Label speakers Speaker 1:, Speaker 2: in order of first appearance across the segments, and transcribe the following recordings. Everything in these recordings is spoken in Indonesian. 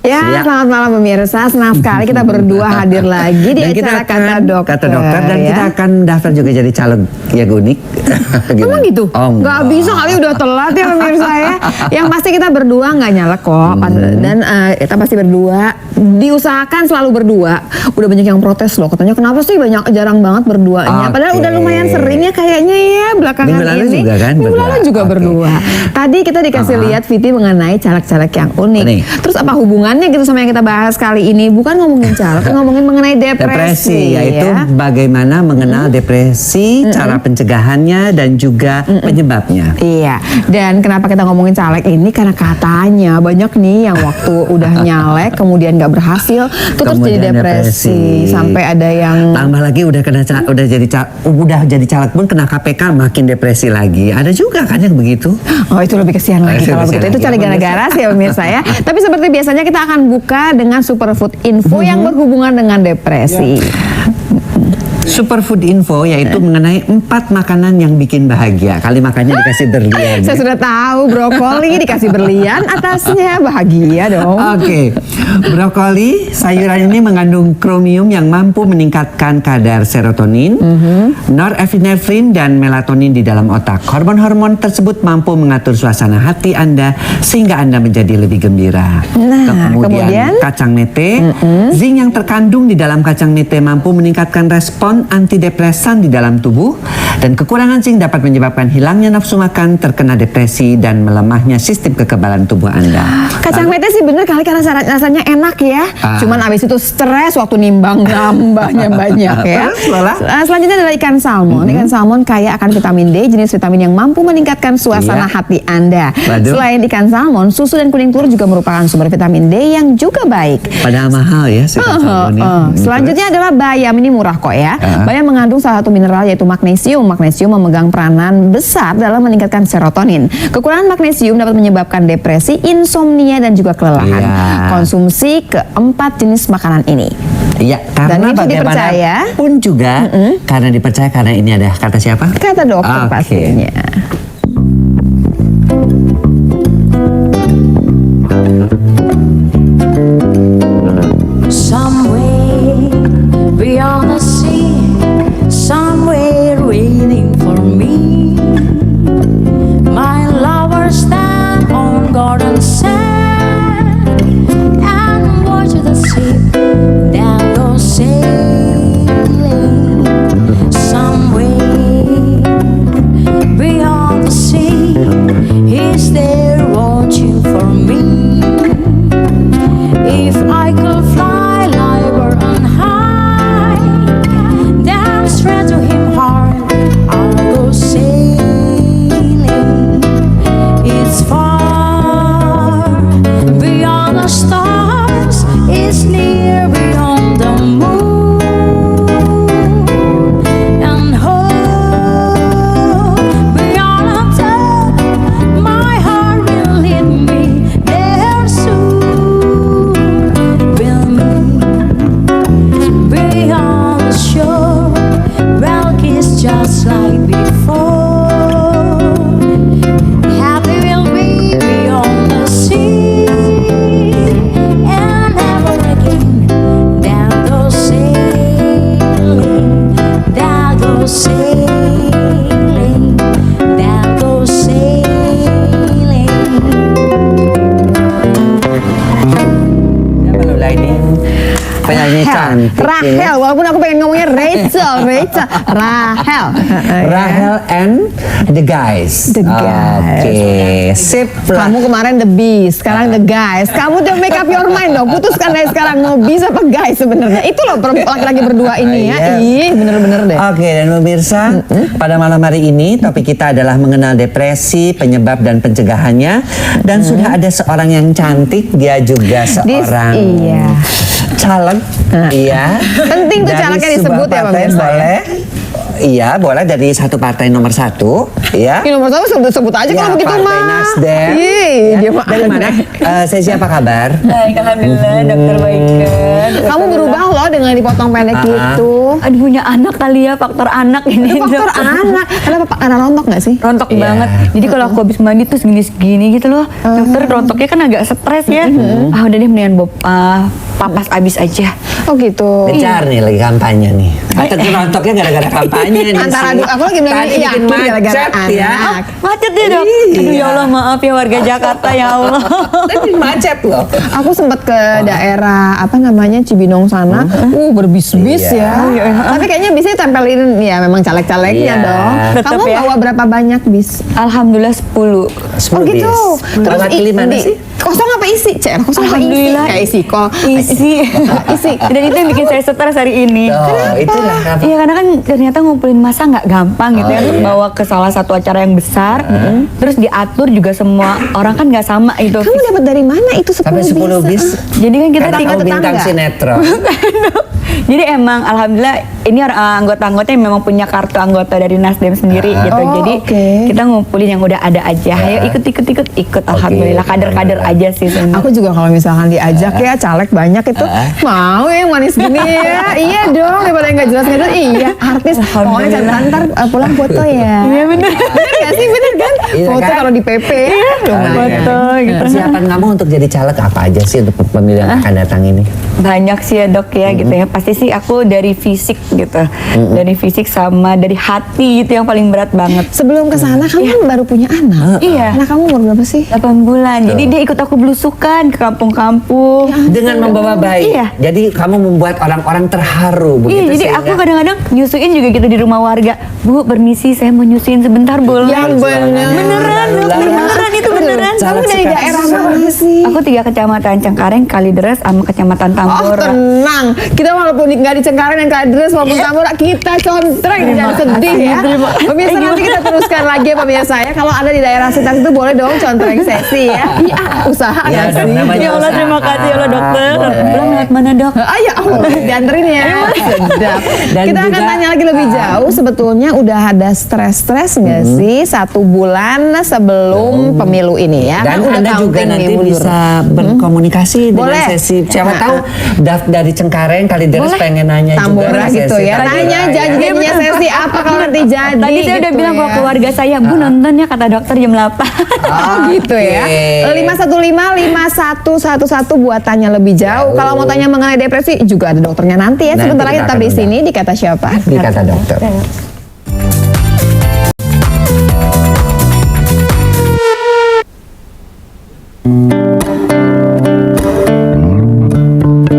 Speaker 1: Ya, selamat malam pemirsa. Senang sekali kita berdua hadir lagi di acara Kata Dokter.
Speaker 2: Dan kita akan daftar juga jadi caleg yang unik.
Speaker 1: Emang gitu? Nggak bisa kali, udah telat ya pemirsa ya. Yang pasti kita berdua nggak nyalek kok. Dan kita pasti berdua. Diusahakan selalu berdua. Udah banyak yang protes loh. Katanya kenapa sih jarang banget berduanya. Padahal udah lumayan sering ya kayaknya ya belakangan
Speaker 2: minggu lalu
Speaker 1: ini.
Speaker 2: Juga kan,
Speaker 1: minggu lalu juga berdua. Tadi kita dikasih lihat Viti mengenai caleg-caleg yang unik. Terus apa hubungannya gitu sama yang kita bahas kali ini? Bukan ngomongin caleg, ngomongin mengenai depresi.
Speaker 2: Yaitu bagaimana mengenal depresi, cara pencegahannya dan juga penyebabnya.
Speaker 1: Iya. Dan kenapa kita ngomongin caleg ini? Karena katanya banyak nih yang waktu udah nyalek kemudian nggak berhasil, terus jadi depresi. Sampai ada yang
Speaker 2: tambah lagi udah jadi caleg pun kena KPK makin depresi lagi. Ada juga kan yang begitu?
Speaker 1: Oh, itu lebih kesian lagi kalau begitu. Itu cari gara-gara sih ya pemirsa ya. Tapi seperti biasanya kita akan buka dengan Superfood Info yang berhubungan dengan depresi.
Speaker 2: Superfood Info yaitu mengenai 4 makanan yang bikin bahagia. Kali makannya dikasih berlian.
Speaker 1: Saya sudah tahu brokoli dikasih berlian, atasnya bahagia dong.
Speaker 2: Oke. Brokoli, sayuran ini mengandung kromium yang mampu meningkatkan kadar serotonin, norepinefrin dan melatonin di dalam otak. Hormon-hormon tersebut mampu mengatur suasana hati Anda sehingga Anda menjadi lebih gembira. Kemudian kacang mete, zinc yang terkandung di dalam kacang mete mampu meningkatkan respon antidepresan di dalam tubuh, dan kekurangan zinc dapat menyebabkan hilangnya nafsu makan, terkena depresi dan melemahnya sistem kekebalan tubuh Anda.
Speaker 1: Kacang mete sih bener kali karena rasanya enak ya. Cuman abis itu stres waktu nimbang nambahnya banyak ya. Selanjutnya adalah ikan salmon. Ikan salmon kaya akan vitamin D, jenis vitamin yang mampu meningkatkan suasana hati Anda. Selain ikan salmon, susu dan kuning telur juga merupakan sumber vitamin D yang juga baik.
Speaker 2: Padahal mahal ya ikan salmon ya.
Speaker 1: Selanjutnya adalah bayam, ini murah kok ya. Bayam mengandung salah satu mineral yaitu magnesium. Magnesium memegang peranan besar dalam meningkatkan serotonin. Kekurangan magnesium dapat menyebabkan depresi, insomnia dan juga kelelahan. Konsumsi keempat jenis makanan ini.
Speaker 2: Iya, karena bagaimanapun juga karena dipercaya, karena ini ada kata siapa?
Speaker 1: Kata dokter pastinya.
Speaker 3: Somewhere beyond the sea, somewhere waiting for me, my lover stand on garden sand and watch the ship that goes sailing. Somewhere beyond the sea, he's there watching for me. If I could fly like bird on high, then straight to him hard I'll go sailing. It's far beyond the stars, it's near beyond the moon, and beyond the top, my heart will lead me there soon. Beyond the shore, we'll kiss just like before. Happy we'll be beyond the sea, and never again that goes sailing, that goes sailing, that goes sailing.
Speaker 2: Penyanyi cantik
Speaker 1: Rahel, walaupun aku pengen ngomongnya Rachel.
Speaker 2: Rahel and the Guys. Oke, sip.
Speaker 1: Kamu kemarin The Beast, sekarang The Guys. Kamu udah make up your mind dong. Putuskan dari sekarang mau Beast apa Guys sebenarnya. Itu loh laki-laki berdua ini ya. Ih, bener-bener deh.
Speaker 2: Oke, dan pemirsa, pada malam hari ini topik kita adalah mengenal depresi, penyebab dan pencegahannya. Dan sudah ada seorang yang cantik, dia juga seorang caleg. Iya.
Speaker 1: Penting tuh calegnya disebut ya pemirsa.
Speaker 2: Iya, boleh dari satu partai nomor 1, ya.
Speaker 1: Ini nomor 1 sebut aja
Speaker 2: Ya,
Speaker 1: kalau begitu
Speaker 2: Partai
Speaker 1: mah.
Speaker 2: Nasdem.
Speaker 1: Ih,
Speaker 2: Ya.
Speaker 1: dia mah
Speaker 2: Dari mana? Sesi apa kabar?
Speaker 4: Baik, alhamdulillah dokter baikkan.
Speaker 1: Kamu berubah loh dengan dipotong pendek gitu.
Speaker 4: Aduh, punya anak kali ya, faktor anak ini.
Speaker 1: Itu faktor
Speaker 4: Dok.
Speaker 1: anak. Kenapa Pak? Karena rontok nggak sih?
Speaker 4: Rontok
Speaker 2: Iya.
Speaker 4: banget. Jadi kalau aku habis mandi tuh segini-segini gitu loh. Dokter rontoknya kan agak stres ya. Udah deh mendingan papas abis aja.
Speaker 1: Oh gitu.
Speaker 2: Kejar nih lagi kampanye nih. Atau rontoknya gara-gara kampanye nih.
Speaker 1: Antara
Speaker 2: sih.
Speaker 1: aku lagi bilang
Speaker 2: Tadi
Speaker 1: iya,
Speaker 2: bikin
Speaker 1: aku gara-gara
Speaker 2: macet ya.
Speaker 1: anak.
Speaker 4: Macet ya dok.
Speaker 2: Iya.
Speaker 4: Aduh ya Allah, maaf ya warga Jakarta ya Allah.
Speaker 2: Tapi macet loh.
Speaker 1: Aku sempat ke daerah apa namanya Cibinong sana, berbis-bis
Speaker 2: Iya.
Speaker 1: ya. Tapi kayaknya bisnya tempelin ya memang caleg-calegnya
Speaker 2: Iya.
Speaker 1: dong.
Speaker 4: Tetep
Speaker 1: Kamu
Speaker 4: ya.
Speaker 1: bawa berapa banyak bis?
Speaker 4: Alhamdulillah 10.
Speaker 2: 10
Speaker 1: Oh gitu.
Speaker 2: bis. Lewat
Speaker 1: i-
Speaker 2: mana
Speaker 1: di-
Speaker 2: sih?
Speaker 1: Kosong apa isi? Cek, kosong apa isi?
Speaker 4: Alhamdulillah.
Speaker 1: Kayak isi kok.
Speaker 4: Isi.
Speaker 1: Isi.
Speaker 4: Dan itu yang bikin saya stres hari ini.
Speaker 2: Oh, itulah kenapa.
Speaker 4: Iya, karena kan ternyata ngumpulin masa nggak gampang gitu
Speaker 2: Oh,
Speaker 4: ya untuk
Speaker 2: iya.
Speaker 4: bawa ke salah satu acara yang besar. Terus diatur juga semua orang kan nggak sama itu.
Speaker 1: Kamu dapat dari mana itu 10
Speaker 2: Sampai 10 bis.
Speaker 4: Jadi kan kita
Speaker 2: Karena
Speaker 4: tinggal
Speaker 2: kamu bintang
Speaker 1: tetangga.
Speaker 2: sinetron.
Speaker 4: Jadi emang alhamdulillah ini anggota-anggota yang memang punya kartu anggota dari Nasdem sendiri gitu.
Speaker 1: Oh,
Speaker 4: Jadi
Speaker 1: oke.
Speaker 4: kita ngumpulin yang udah ada aja. Ayo ikut alhamdulillah kader-kader aja sih sebenarnya.
Speaker 1: Aku juga kalau misalkan diajak ya caleg banyak itu mau yang manis gini ya. Iya dong daripada yang nggak jelas iya artis. Pokoknya
Speaker 4: Alhamdulillah.
Speaker 1: ntar pulang foto ya.
Speaker 4: Iya bener.
Speaker 1: Bener gak sih bener kan?
Speaker 2: Iya
Speaker 1: Foto
Speaker 2: kan?
Speaker 1: kalau di PP ya. lumayan.
Speaker 4: Betul gitu.
Speaker 2: Persiapan kamu untuk jadi caleg apa aja sih untuk pemilihan akan datang ini?
Speaker 4: Banyak sih ya dok ya gitu ya. Pasti sih aku dari fisik gitu. Dari fisik sama dari hati itu yang paling berat banget.
Speaker 1: Sebelum ke sana kamu kan baru punya anak.
Speaker 4: Iya.
Speaker 1: Anak kamu umur berapa sih?
Speaker 4: 8 bulan. Jadi dia ikut aku belusukan ke kampung-kampung.
Speaker 2: Dengan membawa bayi.
Speaker 4: Iya.
Speaker 2: Jadi kamu membuat orang-orang terharu
Speaker 4: Iya,
Speaker 2: begitu
Speaker 4: jadi
Speaker 2: sehingga-
Speaker 4: aku kadang-kadang nyusuin juga gitu di rumah warga. Bu, permisi saya mau nyusuin sebentar boleh?
Speaker 1: Yang bener.
Speaker 4: Beneran, dok, beneran itu beneran.
Speaker 1: Kamu dari
Speaker 2: Caleg
Speaker 1: daerah
Speaker 2: sekarang.
Speaker 1: mana sih?
Speaker 4: Aku 3 kecamatan Cengkareng, Kalideres, sama kecamatan
Speaker 1: Oh
Speaker 4: Tambora.
Speaker 1: tenang, kita walaupun nggak di Cengkareng dan Kalideres maupun Tambora kita contreng jangan sedih ya. Pemirsa nanti kita teruskan lagi ya pemirsa ya. Kalau ada di daerah sekitar itu boleh dong contreng sesi ya. Iya usaha
Speaker 2: Iya,
Speaker 1: nggak
Speaker 2: dong,
Speaker 1: sih?
Speaker 2: namanya
Speaker 4: Ya Allah, terima
Speaker 2: usaha.
Speaker 4: kasih ya Allah dokter.
Speaker 2: Boleh.
Speaker 4: Pulang lewat mana dok?
Speaker 1: Ah ya Allah, dianterin ya. Sedap.
Speaker 2: Dan
Speaker 1: Kita akan
Speaker 2: juga-
Speaker 1: tanya lagi lebih jauh. Sebetulnya udah ada stres-stres nggak sih 1 bulan sebelum pemilu ini ya?
Speaker 2: Dan
Speaker 1: Kan udah
Speaker 2: Anda juga
Speaker 1: counting nih
Speaker 2: nanti
Speaker 1: mundur.
Speaker 2: bisa berkomunikasi dengan
Speaker 1: Boleh.
Speaker 2: sesi. Siapa
Speaker 1: Nah,
Speaker 2: tahu dari Cengkareng, Kalideres
Speaker 1: Boleh.
Speaker 2: pengen nanya
Speaker 1: Tambora
Speaker 2: juga.
Speaker 1: gitu
Speaker 2: sesi
Speaker 1: ya.
Speaker 2: Tambora,
Speaker 1: Nanya
Speaker 2: ya.
Speaker 1: janjinya sesi apa kalau nanti jadi.
Speaker 4: Tadi saya udah
Speaker 1: gitu
Speaker 4: bilang
Speaker 1: ya.
Speaker 4: ke keluarga saya, Bu nonton ya kata dokter jam 8.
Speaker 1: Oh gitu ya.
Speaker 2: Oke.
Speaker 1: 5155111 buat tanya lebih jauh. Kalau mau tanya mengenai depresi juga ada dokternya nanti ya.
Speaker 2: Nanti
Speaker 1: Sebentar lagi
Speaker 2: kita
Speaker 1: tetap
Speaker 2: akan
Speaker 1: di
Speaker 2: undang.
Speaker 1: sini di Kata Siapa.
Speaker 2: Di kata dokter.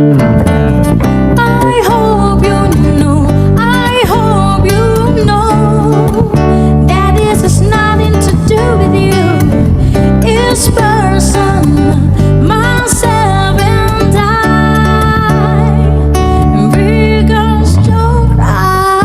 Speaker 3: I hope you know, I hope you know that this has nothing to do with you. It's person, myself and I. Because don't cry.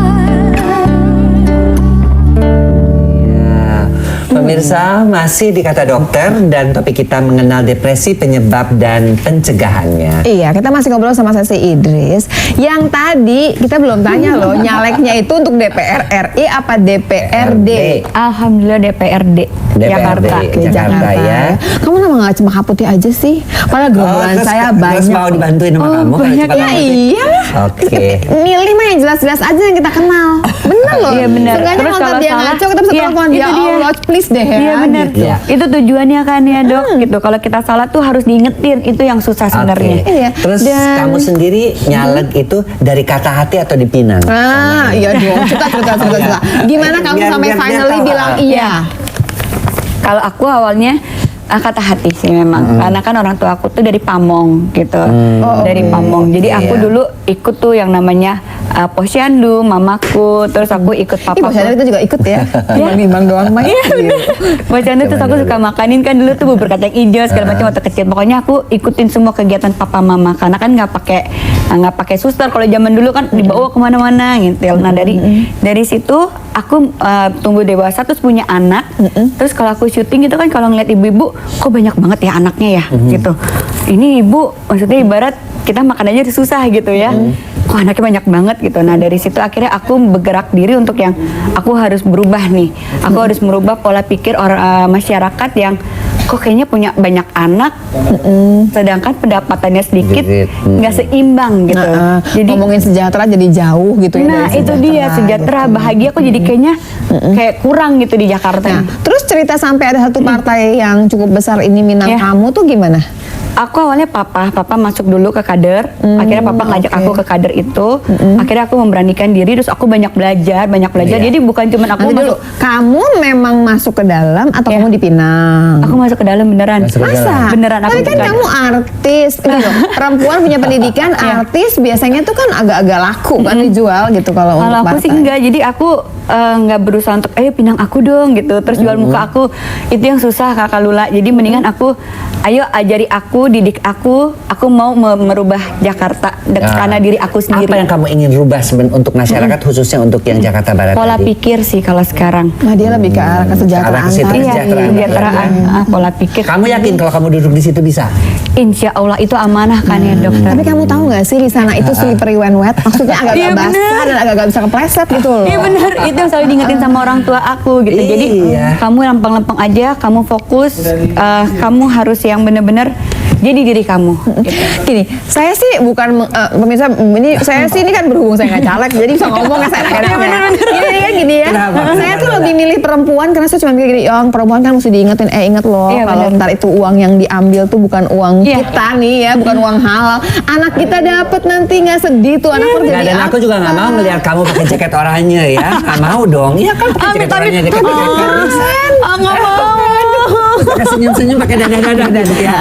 Speaker 2: Ya. Pemirsa masih di kata dokter dan topik kita mengenal depresi, penyebab dan pencegahannya.
Speaker 1: Iya, kita masih ngobrol sama Sesi Idris. Yang tadi kita belum tanya loh, nyaleknya itu untuk DPR RI apa DPRD?
Speaker 4: Alhamdulillah DPRD, Jakarta.
Speaker 1: Oke,
Speaker 2: Jakarta ya.
Speaker 1: Kamu nama nggak cuma Putih aja sih? Padahal gerombolan
Speaker 2: terus-
Speaker 1: saya
Speaker 2: terus
Speaker 1: banyak.
Speaker 2: mau dibantuin sama kamu? kalau
Speaker 4: banyak
Speaker 2: cepat
Speaker 1: Ya
Speaker 2: amat?
Speaker 1: iya.
Speaker 2: Oke.
Speaker 1: Milih mah yang jelas-jelas aja yang kita kenal. Bener loh.
Speaker 4: Iya, bener.
Speaker 1: Seenggaknya
Speaker 4: Terus
Speaker 1: nonton
Speaker 4: kalau
Speaker 1: dia
Speaker 4: salah,
Speaker 1: ngaco, kita bisa
Speaker 4: iya,
Speaker 1: telepon dia.
Speaker 4: itu dia.
Speaker 1: Allah, please deh ya.
Speaker 4: Iya benar.
Speaker 1: gitu.
Speaker 2: Iya.
Speaker 4: Itu tujuannya kan ya dok. Gitu. Kalau kita salah tuh harus diingetin. Itu yang susah sebenarnya.
Speaker 2: Oke.
Speaker 1: Iya.
Speaker 2: Terus
Speaker 1: Dan-
Speaker 2: kamu sendiri nyalek itu dari kata hati atau di Pinang?
Speaker 1: Ah, iya dong. Cerita. Gimana kamu
Speaker 2: Biar-
Speaker 1: sampai
Speaker 2: biar dia
Speaker 1: finally
Speaker 2: tahu.
Speaker 1: bilang iya?
Speaker 4: Kalau aku awalnya kata hati sih memang, karena kan orang tua aku tuh dari Pamong gitu, dari Pamong. Jadi aku
Speaker 2: Iya.
Speaker 4: dulu ikut tuh yang namanya posyandu, mamaku, terus aku ikut
Speaker 1: Ih,
Speaker 4: papa.
Speaker 1: posyandu itu juga ikut ya. Nimbang doang mah. Iya.
Speaker 4: Posyandu terus aku suka makanin kan dulu tuh bubur kacang hijau segala macam waktu kecil. Pokoknya aku ikutin semua kegiatan papa mama karena kan nggak pakai suster. Kalau zaman dulu kan dibawa kemana-mana gitu. Nah dari situ aku tunggu dewasa terus punya anak. Terus kalau aku syuting gitu kan kalau ngeliat ibu-ibu kok banyak banget ya anaknya ya gitu. Ini ibu maksudnya ibarat kita makan aja udah susah gitu ya. kok anaknya banyak banget gitu. Nah dari situ akhirnya aku bergerak diri untuk yang aku harus berubah nih. Aku harus merubah pola pikir masyarakat yang kok kayaknya punya banyak anak, sedangkan pendapatannya sedikit, nggak seimbang gitu.
Speaker 1: Jadi ngomongin sejahtera jadi jauh gitu ya.
Speaker 4: Nah
Speaker 1: dari
Speaker 4: itu dia sejahtera, bahagia kok jadi kayaknya kayak kurang gitu di Jakarta.
Speaker 1: Nah, terus cerita sampai ada satu partai yang cukup besar ini minang kamu tuh gimana?
Speaker 4: Aku awalnya papa masuk dulu ke kader, akhirnya papa ngajak aku ke kader itu, akhirnya aku memberanikan diri, terus aku banyak belajar, jadi bukan cuma aku
Speaker 1: Nanti dulu, kamu memang masuk ke dalam atau kamu dipinang?
Speaker 4: Aku masuk ke dalam beneran.
Speaker 1: Masa?
Speaker 4: Beneran aku
Speaker 1: Tapi kan
Speaker 4: bukan.
Speaker 1: kamu artis, ini loh, perempuan punya pendidikan artis biasanya tuh kan agak-agak laku kan dijual gitu kalau
Speaker 4: Kalau
Speaker 1: untuk
Speaker 4: aku sih
Speaker 1: partai.
Speaker 4: enggak, jadi aku nggak berusaha untuk ayo pinang aku dong gitu, terus jual muka aku, itu yang susah Kakak Lula. Jadi mendingan aku, ayo ajari aku, didik aku mau merubah Jakarta karena diri aku sendiri.
Speaker 2: Apa yang kamu ingin rubah untuk masyarakat khususnya untuk yang Jakarta Barat
Speaker 4: Pola
Speaker 2: tadi?
Speaker 4: pikir sih kalau sekarang.
Speaker 1: Nah dia lebih ke arah kesejahteraan.
Speaker 2: Ke situ,
Speaker 1: tadi.
Speaker 2: kesejahteraan.
Speaker 4: Kesejahteraan, pola pikir.
Speaker 2: Kamu yakin kalau kamu duduk di situ bisa?
Speaker 4: Insya Allah itu amanah kan ya dokter.
Speaker 1: Tapi kamu tahu nggak sih di sana itu slippery when wet, maksudnya agak
Speaker 4: Iya,
Speaker 1: basah
Speaker 4: bener.
Speaker 1: dan agak bisa kepleset gitu loh.
Speaker 4: Iya benar, itu yang selalu diingetin sama orang tua aku gitu. Jadi
Speaker 2: Iya.
Speaker 4: kamu lempeng-lempeng aja, kamu fokus, kamu harus yang benar-benar jadi diri kamu. Gitu.
Speaker 1: Gini, saya sih bukan pemirsa ini saya sih ini kan berhubung saya nggak caleg jadi bisa ngomong kan saya enak-enak. Ini kan gini ya. Saya tuh lebih milih perempuan karena saya cuma mikir gini, yang perempuan kan mesti diingetin, inget loh
Speaker 4: Iya,
Speaker 1: kalau
Speaker 4: bener.
Speaker 1: ntar itu uang yang diambil tuh bukan uang
Speaker 4: Iya.
Speaker 1: kita nih ya, bukan uang halal. Anak kita dapat nanti nggak sedih tuh anak kerja
Speaker 2: Nah,
Speaker 1: di
Speaker 2: dan aku juga nggak mau ngelihat kamu pakai jaket oranye ya. Nggak mau dong. Iya kan pakai jaket oranye, jaket
Speaker 4: Nggak mau.
Speaker 2: pakai senyum-senyum, pakai dada-dada. Ya.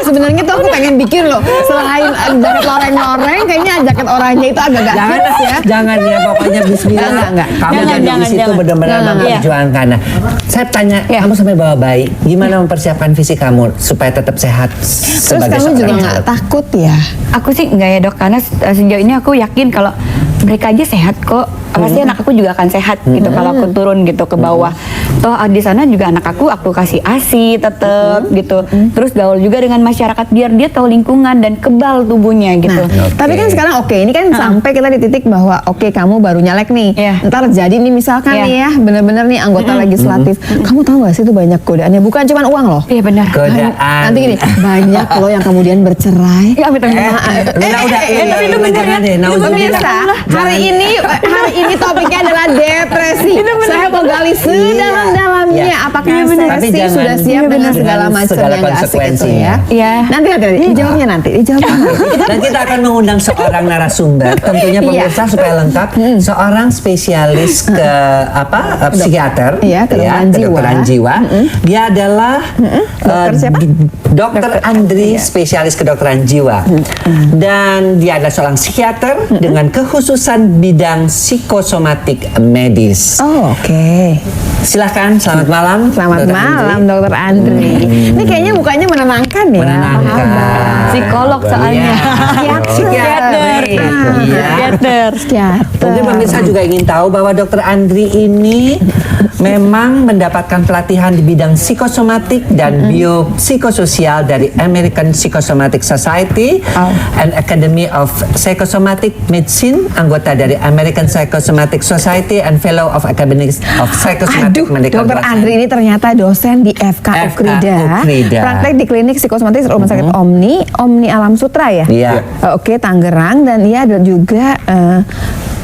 Speaker 1: Sebenarnya tuh aku pengen bikin loh, selain jaket loreng-loreng, kayaknya jaket oranye itu agak
Speaker 2: Jangan
Speaker 1: hits ya.
Speaker 2: jangan ya pokoknya Bismillah.
Speaker 1: Enggak.
Speaker 2: Kamu
Speaker 4: Jangan,
Speaker 2: jadi di situ
Speaker 4: jangan.
Speaker 2: benar-benar
Speaker 4: Jangan.
Speaker 2: memperjuangkan. Nah, saya tanya, kamu sampai bawa bayi, gimana mempersiapkan fisik kamu supaya tetap sehat
Speaker 1: Terus
Speaker 2: sebagai
Speaker 1: kamu juga
Speaker 2: seorang
Speaker 1: nggak
Speaker 2: caleg?
Speaker 1: takut ya?
Speaker 4: Aku sih enggak ya dok, karena sejauh ini aku yakin kalau mereka aja sehat kok. Pasti anak aku juga akan sehat gitu kalau aku turun gitu ke bawah. Toh di sana juga anak aku kasih ASI tetap gitu. Terus gaul juga dengan masyarakat biar dia tahu lingkungan dan kebal tubuhnya gitu.
Speaker 1: Nah, tapi kan sekarang ini kan sampai kita di titik bahwa kamu baru nyalek nih.
Speaker 4: Iya.
Speaker 1: Ntar jadi nih misalkan
Speaker 4: Iya.
Speaker 1: nih ya, bener-bener nih anggota legislatif. Kamu tahu gak sih itu banyak godaannya, bukan cuma uang loh.
Speaker 4: Iya benar.
Speaker 2: Godaan.
Speaker 1: Nanti gini, banyak loh yang kemudian bercerai.
Speaker 4: Ya, amit-amit.
Speaker 2: Nah, udah,
Speaker 4: tapi itu bener ya.
Speaker 2: deh. Nah,
Speaker 1: Pemirsa, hari ini topiknya adalah depresi. Saya mau gali sedalam-dalamnya.
Speaker 2: Iya.
Speaker 1: Apakah
Speaker 2: Iya, bener. Tapi
Speaker 1: sesi
Speaker 2: jangan-
Speaker 1: sudah siap
Speaker 2: iya,
Speaker 1: dengan
Speaker 2: bener.
Speaker 1: segala
Speaker 2: Dengan
Speaker 1: macam
Speaker 2: segala
Speaker 1: yang gak asik itu
Speaker 2: konsekuensinya.
Speaker 1: ya?
Speaker 4: Iya.
Speaker 1: Nanti dijawabnya nanti.
Speaker 2: Dan kita akan mengundang seorang narasumber, tentunya pemirsa supaya lengkap, seorang spesialis ke psikiater,
Speaker 1: Iya, kedokteran jiwa.
Speaker 2: kedokteran jiwa. Dia adalah
Speaker 1: Dokter siapa?
Speaker 2: Dokter Andri, spesialis kedokteran jiwa, dan dia adalah seorang psikiater dengan kekhususan bidang psikosomatik medis.
Speaker 1: Oh, oke.
Speaker 2: Silahkan, selamat malam.
Speaker 1: Selamat
Speaker 2: Dr.
Speaker 1: malam,
Speaker 2: Andri.
Speaker 1: Dokter Andri. Ini kayaknya mukanya menenangkan ya.
Speaker 2: Menenangkan.
Speaker 4: Psikolog soalnya.
Speaker 2: Iya. Psikiater. Iya.
Speaker 4: Psikiater.
Speaker 1: Psikiater.
Speaker 2: Mungkin pemirsa juga ingin tahu bahwa Dokter Andri ini memang mendapatkan pelatihan di bidang psikosomatik dan biopsikososial dari American Psychosomatic Society and Academy of Psychosomatic Medicine, anggota dari American Psychosomatic Society and Fellow of Academy of Psychosomatic
Speaker 1: Aduh,
Speaker 2: Medical
Speaker 1: Dokter
Speaker 2: Research.
Speaker 1: Andri ini ternyata dosen di FK Ukrida.
Speaker 2: Ukrida.
Speaker 1: Praktek di klinik psikosomatis Rumah Sakit Omni Alam Sutra ya?
Speaker 2: Iya.
Speaker 1: Oke, Tangerang, dan dia ada juga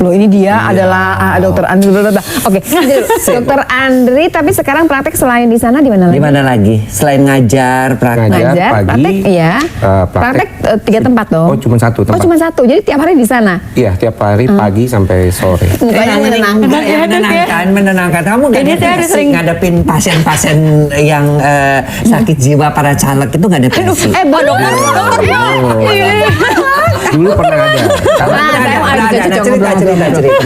Speaker 1: loh ini dia adalah Dokter Andri. Oke, Dokter Andri, tapi sekarang praktek selain di sana di mana lagi?
Speaker 2: Di mana lagi? Selain ngajar, praktek.
Speaker 1: Ngajar,
Speaker 5: pagi,
Speaker 1: praktek, iya.
Speaker 5: praktek.
Speaker 1: Praktek 3 tempat dong.
Speaker 5: Oh, cuma satu tempat.
Speaker 1: Oh, cuma satu. Jadi tiap hari di sana.
Speaker 5: Iya, tiap hari pagi sampai sore.
Speaker 1: Mukanya menenangkan.
Speaker 2: Menenangkan. Kamu gak
Speaker 4: Jadi saya harus
Speaker 2: depresi
Speaker 4: sering-
Speaker 2: ngadepin pasien-pasien yang sakit jiwa, para caleg itu gak depresi.
Speaker 1: Dokter.
Speaker 5: Dulu pernah ada. Kalau
Speaker 1: Nah, saya mau ada
Speaker 2: cerita.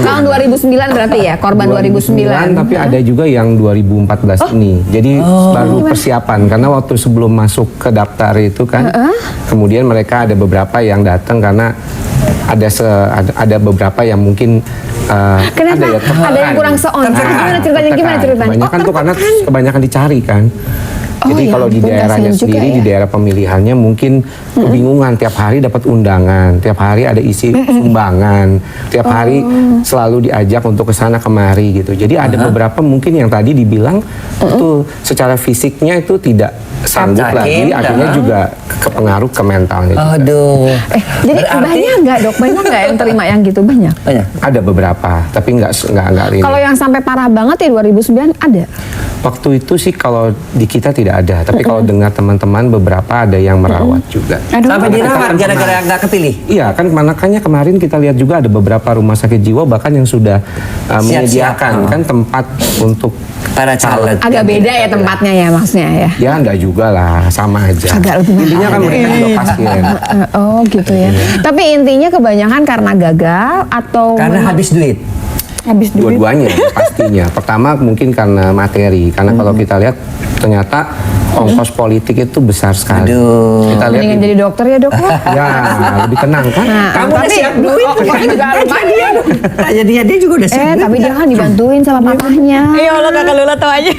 Speaker 1: Tahun 2009 berarti ya, korban 2009.
Speaker 5: tapi ada juga yang 2014 ini. Jadi baru persiapan karena waktu sebelum masuk ke daftar itu kan, kemudian mereka ada beberapa yang datang karena ada beberapa yang mungkin
Speaker 1: Kenapa?
Speaker 5: ada ya tertekan.
Speaker 1: Ada yang kurang seon.
Speaker 5: Tertekan.
Speaker 1: Gimana ceritanya?
Speaker 5: Tertekan. Kebanyakan tuh karena kebanyakan dicari kan. Jadi
Speaker 1: ya
Speaker 5: kalau di
Speaker 1: ampun,
Speaker 5: daerahnya
Speaker 1: kasihan juga
Speaker 5: sendiri,
Speaker 1: ya.
Speaker 5: di daerah pemilihannya mungkin kebingungan. Tiap hari dapat undangan, tiap hari ada isi sumbangan, tiap hari selalu diajak untuk ke sana kemari gitu. Jadi ada beberapa mungkin yang tadi dibilang itu secara fisiknya itu tidak sanggup lagi,
Speaker 2: Sakit,
Speaker 5: akhirnya juga kepengaruh ke mentalnya juga.
Speaker 2: Aduh.
Speaker 1: Jadi
Speaker 2: Berarti-
Speaker 1: banyak nggak dok? Banyak nggak yang terima yang gitu? Banyak.
Speaker 2: Banyak.
Speaker 5: Ada beberapa, tapi nggak ini.
Speaker 1: Kalau yang sampai parah banget ya 2009 ada.
Speaker 5: Waktu itu sih kalau di kita tidak ada, tapi kalau dengar teman-teman beberapa ada yang merawat juga.
Speaker 2: Sampai dirawat gara-gara nggak kepilih.
Speaker 5: Iya kan, makanya kemarin kita lihat juga ada beberapa rumah sakit jiwa bahkan yang sudah
Speaker 2: Siap-siap.
Speaker 5: menyediakan kan tempat untuk
Speaker 2: Para caleg.
Speaker 1: Agak beda ya tempatnya ya maksudnya ya.
Speaker 5: ya enggak juga lah, sama aja.
Speaker 1: Agak lebih mahal.
Speaker 5: Intinya kan mereka juga pasien.
Speaker 1: Oh gitu ya. Tapi intinya kebanyakan karena gagal atau
Speaker 2: Karena
Speaker 1: memang-
Speaker 2: habis duit.
Speaker 1: habis duit.
Speaker 5: Dua-duanya pastinya. Pertama mungkin karena materi, karena kalau kita lihat ternyata ongkos politik itu besar sekali.
Speaker 2: Aduh.
Speaker 5: Kita lihat
Speaker 1: Mendingan jadi dokter ya dok ya.
Speaker 5: ya lebih tenang kan?
Speaker 1: Nah,
Speaker 2: Kamu udah siap duit.
Speaker 1: Ongkosnya juga lumayan.
Speaker 2: Tanya dia juga udah siap.
Speaker 1: Tapi dia kan dibantuin sama papahnya.
Speaker 4: Ya Allah, kakak Lula tahu aja.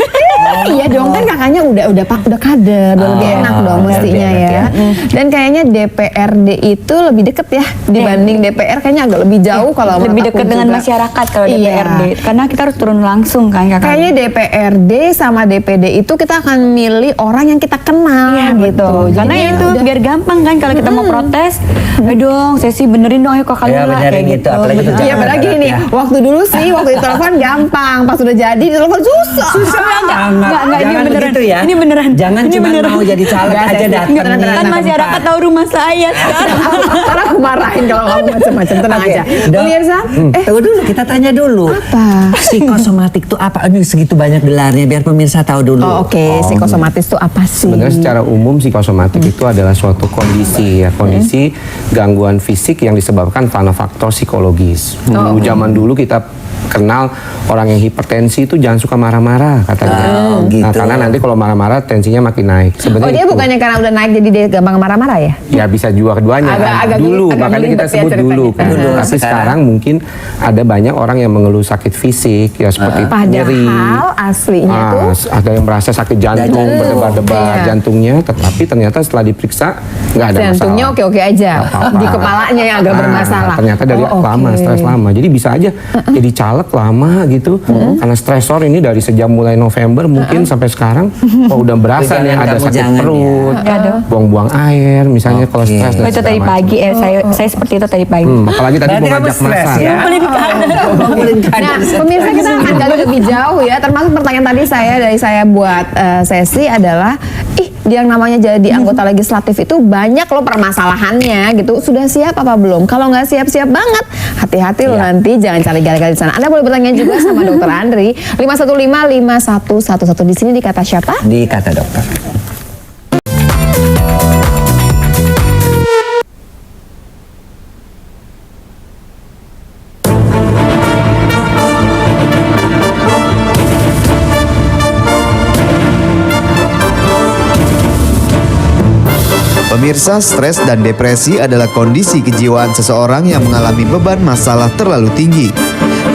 Speaker 1: Iya dong, kan kakaknya udah kader, udah lebih enak dong
Speaker 2: lebih
Speaker 1: mestinya
Speaker 2: enak
Speaker 1: ya. Dan kayaknya DPRD itu lebih deket ya dibanding DPR, kayaknya agak lebih jauh kalau
Speaker 4: Lebih
Speaker 1: menurut aku
Speaker 4: dekat dengan
Speaker 1: juga.
Speaker 4: masyarakat kalau
Speaker 1: Iya.
Speaker 4: DPRD. Karena kita harus turun langsung kan kakak.
Speaker 1: Kayaknya DPRD sama DPD itu kita akan milih orang yang kita kenal
Speaker 4: Iya
Speaker 1: gitu.
Speaker 4: betul. Karena
Speaker 1: Jadinya
Speaker 4: itu
Speaker 1: udah-
Speaker 4: biar gampang kan kalau kita mau protes. Ayo dong, sesi benerin dong ayo kakak
Speaker 2: Ya,
Speaker 4: Lula
Speaker 2: benerin
Speaker 4: kayak
Speaker 2: gitu,
Speaker 4: gitu.
Speaker 2: apalagi itu
Speaker 1: Iya
Speaker 2: jangan
Speaker 1: padahal
Speaker 2: mendadak
Speaker 1: gini,
Speaker 2: ya.
Speaker 1: waktu dulu sih, waktu ditelepon gampang, pas udah jadi ditelepon susah.
Speaker 4: Enggak, ini
Speaker 2: Jangan
Speaker 4: beneran.
Speaker 2: begitu ya.
Speaker 4: Ini beneran.
Speaker 2: Jangan
Speaker 4: Ini
Speaker 2: cuma
Speaker 4: beneran.
Speaker 2: mau jadi caleg
Speaker 1: Enggak,
Speaker 2: aja
Speaker 1: saya-
Speaker 2: datang.
Speaker 1: tenang,
Speaker 2: nih.
Speaker 4: Kan masyarakat tahu rumah saya sekarang.
Speaker 1: Karena aku marahin kalau kamu macam-macam, tenang
Speaker 2: Oke,
Speaker 1: aja.
Speaker 2: Dok.
Speaker 1: Pemirsa,
Speaker 2: Tunggu dulu, kita tanya dulu.
Speaker 1: Apa?
Speaker 2: Psikosomatik itu apa? Ini segitu banyak gelarnya biar pemirsa tahu dulu.
Speaker 1: Oh, oke, psikosomatis itu apa sih?
Speaker 5: Sebenarnya secara umum psikosomatik itu adalah suatu kondisi ya, kondisi gangguan fisik yang disebabkan karena faktor psikologis. Dulu zaman dulu kita kenal orang yang hipertensi itu jangan suka marah-marah katanya.
Speaker 2: Oh, gitu.
Speaker 5: Nah, karena nanti kalau marah-marah tensinya makin naik.
Speaker 1: Oh
Speaker 5: Sebenarnya
Speaker 1: dia
Speaker 5: itu.
Speaker 1: bukannya karena udah naik jadi dia gampang marah-marah ya?
Speaker 5: Ya bisa juga keduanya.
Speaker 1: Agak
Speaker 5: Dulu
Speaker 1: agak
Speaker 5: makanya kita
Speaker 1: ngelibet ya
Speaker 5: sebut
Speaker 1: ceritanya.
Speaker 5: dulu kan.
Speaker 2: Dulu,
Speaker 5: Tapi
Speaker 2: sekarang.
Speaker 5: sekarang mungkin ada banyak orang yang mengeluh sakit fisik ya seperti nyeri.
Speaker 1: Padahal aslinya tuh
Speaker 5: Ada yang merasa sakit jantung,
Speaker 2: Jantung.
Speaker 5: berdebar-debar
Speaker 1: Iya.
Speaker 5: jantungnya, tetapi ternyata setelah diperiksa nggak ada
Speaker 1: jantungnya
Speaker 5: masalah.
Speaker 1: oke-oke aja,
Speaker 5: Apa-apa.
Speaker 1: di kepalanya yang agak
Speaker 5: Nah,
Speaker 1: bermasalah.
Speaker 5: ternyata dari
Speaker 1: Oh,
Speaker 5: lama,
Speaker 1: oke.
Speaker 5: stres lama. Jadi bisa aja jadi caleg lama gitu. Karena stresor ini dari sejak mulai November mungkin sampai sekarang, oh udah berasa
Speaker 2: Jangan,
Speaker 5: nih ada
Speaker 2: kamu
Speaker 5: sakit
Speaker 2: jangan
Speaker 5: perut, buang-buang air, misalnya kalau
Speaker 2: Oke.
Speaker 5: stres dan
Speaker 4: Oh, itu tadi
Speaker 5: segala
Speaker 4: pagi,
Speaker 1: Oh,
Speaker 4: saya seperti itu tadi pagi.
Speaker 5: apalagi tadi
Speaker 2: Berarti
Speaker 5: mau
Speaker 2: kamu
Speaker 5: ngajak
Speaker 2: stres
Speaker 5: masak.
Speaker 2: ya?
Speaker 4: Ngumpulin kadar.
Speaker 2: Ngumpulin
Speaker 1: Nah,
Speaker 2: kadar.
Speaker 1: pemirsa kita akan gali lebih jauh ya. Termasuk pertanyaan tadi saya buat sesi adalah, yang namanya jadi anggota legislatif itu banyak loh permasalahannya gitu. Sudah siap apa belum? Kalau nggak siap-siap banget, hati-hati loh nanti jangan cari gali-gali di sana. Anda boleh bertanya juga sama Dokter Andri 5155111 di sini di Kata Siapa?
Speaker 2: Di Kata Dokter.
Speaker 6: Pemirsa, stres dan depresi adalah kondisi kejiwaan seseorang yang mengalami beban masalah terlalu tinggi.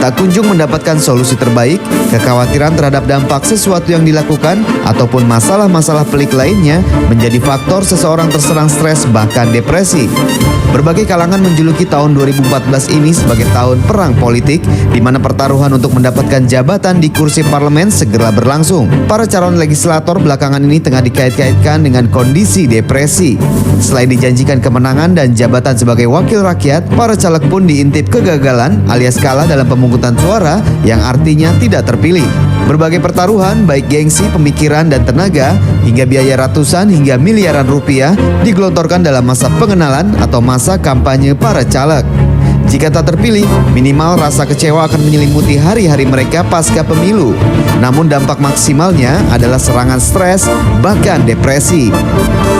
Speaker 6: Tak kunjung mendapatkan solusi terbaik, kekhawatiran terhadap dampak sesuatu yang dilakukan, ataupun masalah-masalah pelik lainnya menjadi faktor seseorang terserang stres bahkan depresi. Berbagai kalangan menjuluki tahun 2014 ini sebagai tahun perang politik, di mana pertaruhan untuk mendapatkan jabatan di kursi parlemen segera berlangsung. Para calon legislator belakangan ini tengah dikait-kaitkan dengan kondisi depresi. Selain dijanjikan kemenangan dan jabatan sebagai wakil rakyat, para caleg pun diintip kegagalan alias kalah dalam pemungutan suara yang artinya tidak terpilih. Berbagai pertaruhan, baik gengsi, pemikiran, dan tenaga, hingga biaya ratusan hingga miliaran rupiah digelontorkan dalam masa pengenalan atau masa kampanye para caleg. Jika tak terpilih, minimal rasa kecewa akan menyelimuti hari-hari mereka pasca pemilu. Namun dampak maksimalnya adalah serangan stres, bahkan depresi.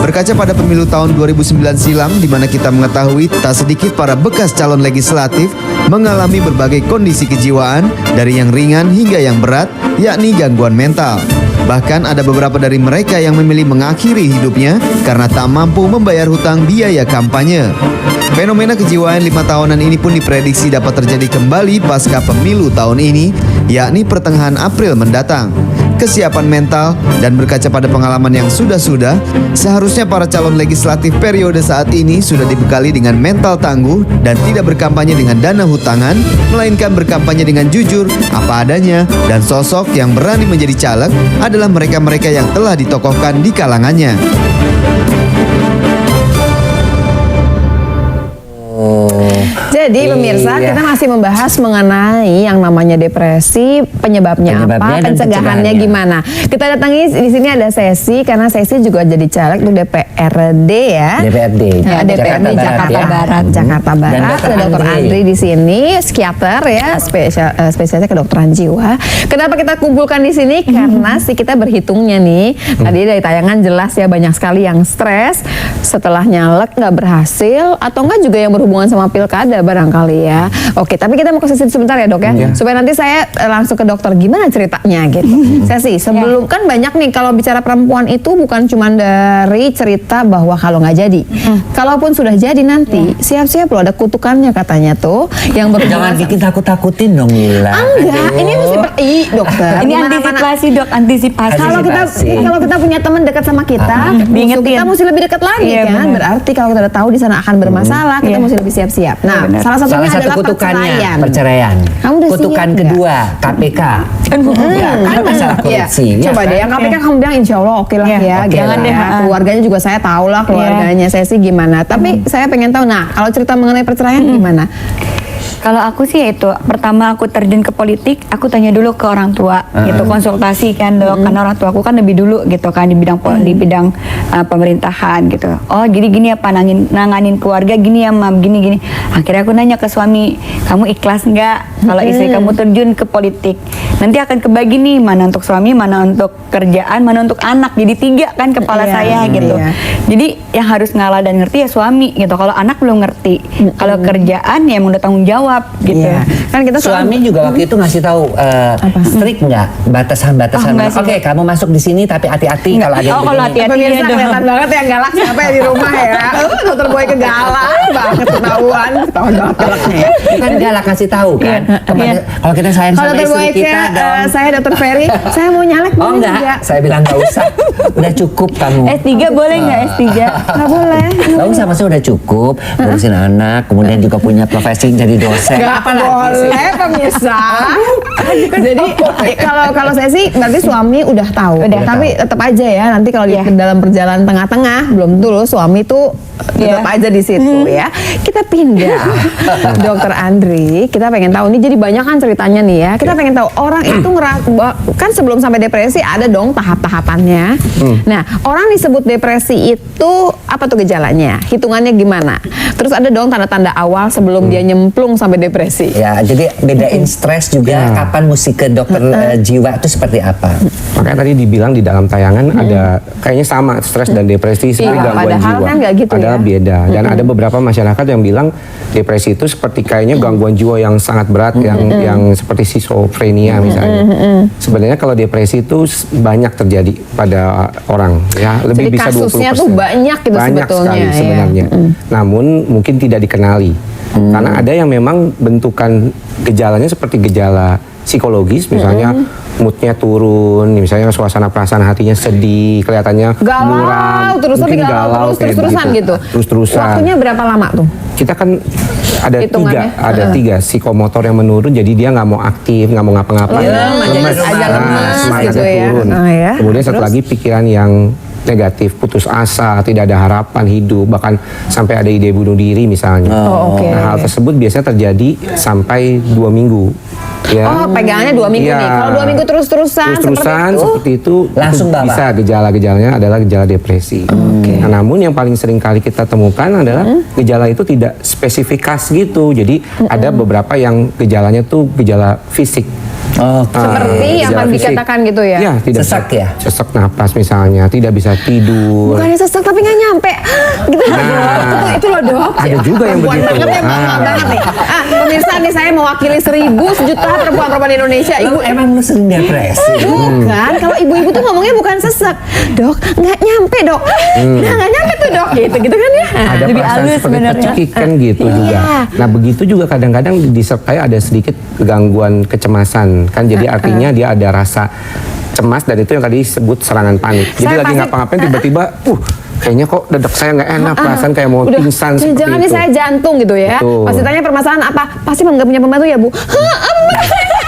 Speaker 6: Berkaca pada pemilu tahun 2009 silam, di mana kita mengetahui tak sedikit para bekas calon legislatif mengalami berbagai kondisi kejiwaan, dari yang ringan hingga yang berat, yakni gangguan mental. Bahkan ada beberapa dari mereka yang memilih mengakhiri hidupnya karena tak mampu membayar hutang biaya kampanye. Fenomena kejiwaan 5 tahunan ini pun diprediksi dapat terjadi kembali pasca pemilu tahun ini, yakni pertengahan April mendatang. kesiapan mental, dan berkaca pada pengalaman yang sudah-sudah, seharusnya para calon legislatif periode saat ini sudah dibekali dengan mental tangguh dan tidak berkampanye dengan dana hutangan, melainkan berkampanye dengan jujur, apa adanya, dan sosok yang berani menjadi caleg adalah mereka-mereka yang telah ditokohkan di kalangannya.
Speaker 1: Jadi pemirsa,
Speaker 2: Iya.
Speaker 1: kita masih membahas mengenai yang namanya depresi, penyebabnya apa,
Speaker 2: Penyebabnya dan
Speaker 1: pencegahannya
Speaker 2: pencegahannya.
Speaker 1: gimana. Kita datangi di sini ada Sesi, karena Sesi juga jadi caleg tuh DPRD ya.
Speaker 2: DPRD.
Speaker 1: Ya, DPRD Jakarta
Speaker 2: ya.
Speaker 1: Barat. Jakarta
Speaker 2: Dan
Speaker 1: Barat.
Speaker 2: Dr.
Speaker 1: Ada Dr.
Speaker 2: Andri.
Speaker 1: Andri di sini, psikiater ya, spesialisnya kedokteran jiwa. Kenapa kita kumpulkan di sini? Karena sih kita berhitungnya nih. Tadi dari tayangan jelas ya, banyak sekali yang stres setelah nyalek nggak berhasil, atau enggak juga yang berhubungan sama pilkada barangkali ya. Oke, tapi kita mau ke sesi sebentar ya dok ya, supaya nanti saya langsung ke dokter gimana ceritanya gitu. Sesi sebelum kan banyak nih kalau bicara perempuan itu bukan cuma dari cerita bahwa kalau nggak jadi, kalaupun sudah jadi nanti siap-siap loh ada kutukannya katanya tuh yang
Speaker 2: Jangan
Speaker 1: berhubungan.
Speaker 2: bikin takut-takutin dong Mila.
Speaker 1: Enggak, ini mesti dokter.
Speaker 4: Ini
Speaker 1: Gimana-mana.
Speaker 4: antisipasi dok, antisipasi.
Speaker 1: Kalau kita punya teman dekat sama kita, musuh
Speaker 4: diingetin.
Speaker 1: kita mesti lebih dekat lagi
Speaker 4: Iya,
Speaker 1: kan.
Speaker 4: benar.
Speaker 1: Berarti kalau kita udah tahu di sana akan bermasalah, kita
Speaker 4: Iya.
Speaker 1: mesti lebih siap-siap. Nah,
Speaker 4: benar.
Speaker 1: salah satunya
Speaker 2: Salah satu
Speaker 1: adalah
Speaker 2: kutukannya
Speaker 1: perceraian. Kamu udah
Speaker 2: Kutukan
Speaker 1: siap
Speaker 2: kedua KPK. Ya, kan masalah
Speaker 1: Iya.
Speaker 2: korupsi. ya
Speaker 1: Coba
Speaker 2: kan?
Speaker 1: deh yang KPK kamu bilang insya Allah oke lah
Speaker 4: Iya,
Speaker 1: ya.
Speaker 4: oke
Speaker 1: Jangan
Speaker 4: lah.
Speaker 1: deh. Keluarganya juga saya tahu lah keluarganya saya sih gimana. Tapi saya pengen tahu. Nah, kalau cerita mengenai perceraian gimana?
Speaker 4: Kalau aku sih itu pertama aku terjun ke politik, aku tanya dulu ke orang tua, gitu konsultasi kan dok, karena orang tua aku kan lebih dulu gitu kan di bidang di bidang pemerintahan gitu. Oh jadi gini ya nanganin keluarga gini ya mam, gini. Akhirnya aku nanya ke suami, kamu ikhlas nggak kalau istri kamu terjun ke politik? Nanti akan kebagi nih mana untuk suami, mana untuk kerjaan, mana untuk anak. Jadi 3 kan kepala
Speaker 1: Iya,
Speaker 4: saya gitu.
Speaker 1: iya.
Speaker 4: Jadi yang harus ngalah dan ngerti ya suami gitu. Kalau anak belum ngerti, kalau kerjaan ya emang udah tanggung jawab gitu.
Speaker 1: Iya. Kan kita
Speaker 2: Suami juga waktu itu ngasih tahu strict nggak batasan-batasan.
Speaker 4: Oh, nggak sih.
Speaker 2: Oke, kamu masuk di sini tapi hati-hati kalau ada yang
Speaker 4: Oh, kalau
Speaker 2: begini.
Speaker 4: hati-hati.
Speaker 1: pemirsa
Speaker 4: Iya dong.
Speaker 1: kelihatan banget yang galak siapa ya di rumah ya. Dokter Boy kegalak banget ketahuan banget galaknya ya.
Speaker 2: Bukan galak kasih tahu kan. Kalau kita sayang
Speaker 1: Kalau
Speaker 2: sama
Speaker 1: Dokter
Speaker 2: istri
Speaker 1: Boy
Speaker 2: kita dong.
Speaker 1: saya Dokter Ferry, saya mau nyalek
Speaker 2: Oh
Speaker 1: boleh
Speaker 2: enggak,
Speaker 1: nggak?
Speaker 2: saya bilang nggak usah. Udah cukup kamu.
Speaker 4: S3 boleh nggak S3?
Speaker 1: Nggak boleh.
Speaker 2: Nggak usah, maksudnya udah cukup ngurusin anak, kemudian juga punya profesi jadi dosen.
Speaker 1: Nggak boleh pemirsa. Jadi kalau saya sih berarti suami udah tahu. Tapi tetap aja ya nanti kalau di dalam perjalanan tengah-tengah belum tentu loh suami tuh tetap aja di situ ya. Kita pindah. Dokter Andri, kita pengen tahu nih jadi banyak kan ceritanya nih ya. Kita pengen tahu orang itu kan sebelum sampai depresi ada dong tahap-tahapannya. Nah, orang disebut depresi itu apa tuh gejalanya? Hitungannya gimana? Terus ada dong tanda-tanda awal sebelum dia nyemplung sampai depresi.
Speaker 2: Ya, jadi bedain stres juga kapan mesti ke dokter jiwa itu seperti apa.
Speaker 5: Makanya tadi dibilang di dalam tayangan ada kayaknya sama stres dan depresi seperti
Speaker 1: Iya,
Speaker 5: gangguan
Speaker 1: padahal
Speaker 5: jiwa.
Speaker 1: kan nggak gitu
Speaker 5: Padahal
Speaker 1: ya.
Speaker 5: beda. Dan ada beberapa masyarakat yang bilang depresi itu seperti kayaknya gangguan jiwa yang sangat berat yang seperti schizophrenia misalnya. Sebenarnya kalau depresi itu banyak terjadi pada orang ya, lebih
Speaker 1: Jadi
Speaker 5: bisa 20%.
Speaker 1: kasusnya tuh banyak gitu
Speaker 5: Banyak
Speaker 1: sebetulnya,
Speaker 5: sekali
Speaker 1: ya.
Speaker 5: sebenarnya. Namun mungkin tidak dikenali. Karena ada yang memang bentukan gejalanya seperti gejala psikologis, misalnya moodnya turun, misalnya suasana perasaan hatinya sedih, kelihatannya
Speaker 1: Galau,
Speaker 5: muram,
Speaker 1: terus tapi
Speaker 5: mungkin
Speaker 1: galau
Speaker 5: kayak
Speaker 1: terus-terusan gitu.
Speaker 5: Terus-terusan.
Speaker 1: Waktunya berapa lama tuh?
Speaker 5: Kita kan ada
Speaker 1: Hitungannya.
Speaker 5: tiga psikomotor yang menurun, jadi dia nggak mau aktif, nggak mau ngapa-ngapain,
Speaker 1: lemes
Speaker 5: semangatnya
Speaker 1: gitu ya.
Speaker 5: turun.
Speaker 1: Ya.
Speaker 5: Kemudian satu lagi pikiran yang negatif, putus asa, tidak ada harapan hidup, bahkan sampai ada ide bunuh diri misalnya.
Speaker 1: oke.
Speaker 5: Nah, hal tersebut biasanya terjadi sampai 2 minggu. Ya.
Speaker 1: Oh, pegangannya 2 minggu
Speaker 5: Iya.
Speaker 1: nih. Kalau 2 minggu terus-terusan
Speaker 5: seperti itu
Speaker 2: Langsung
Speaker 5: itu
Speaker 2: bawa.
Speaker 5: bisa gejala-gejalanya adalah gejala depresi. Nah, namun yang paling sering kali kita temukan adalah gejala itu tidak spesifikas gitu. Jadi ada beberapa yang gejalanya tuh gejala fisik.
Speaker 2: Oh,
Speaker 1: Seperti yang
Speaker 5: Gejala
Speaker 1: tadi
Speaker 5: fisik.
Speaker 1: dikatakan gitu ya?
Speaker 5: Iya, tidak
Speaker 2: Sesak
Speaker 5: bisa-
Speaker 2: ya?
Speaker 5: Sesak napas misalnya, tidak bisa tidur.
Speaker 1: Bukannya sesak tapi nggak nyampe. Gitu loh,
Speaker 5: Nah,
Speaker 1: itu loh dok.
Speaker 5: ada juga yang
Speaker 1: Perempuan
Speaker 5: begitu.
Speaker 1: banget ya, mama
Speaker 5: Ah.
Speaker 1: banget nih. Pemirsa nih saya mewakili 1000 sejuta perempuan-perempuan di Indonesia.
Speaker 2: Ibu emang lu sering depresi?
Speaker 1: Bukan, kalau ibu-ibu tuh ngomongnya bukan sesak, dok, nggak nyampe dok, nggak nyampe tuh dok, gitu kan ya.
Speaker 5: Ada
Speaker 4: Lebih
Speaker 5: perasaan
Speaker 4: halus
Speaker 5: seperti
Speaker 4: sebenarnya.
Speaker 5: tercekikan gitu
Speaker 1: Iya.
Speaker 5: juga. Nah begitu juga kadang-kadang disertai ada sedikit gangguan kecemasan kan, jadi artinya dia ada rasa cemas dan itu yang tadi disebut serangan panik. Jadi
Speaker 1: Saya
Speaker 5: lagi
Speaker 1: pasti-
Speaker 5: ngapa-ngapain tiba-tiba, kayaknya kok dadak saya nggak enak, perasaan kayak mau
Speaker 1: Udah,
Speaker 5: pingsan seperti
Speaker 1: jangan
Speaker 5: itu.
Speaker 1: nih saya jantung gitu ya.
Speaker 5: Betul.
Speaker 1: Pasti tanya permasalahan apa? Pasti nggak punya pembantu ya Bu?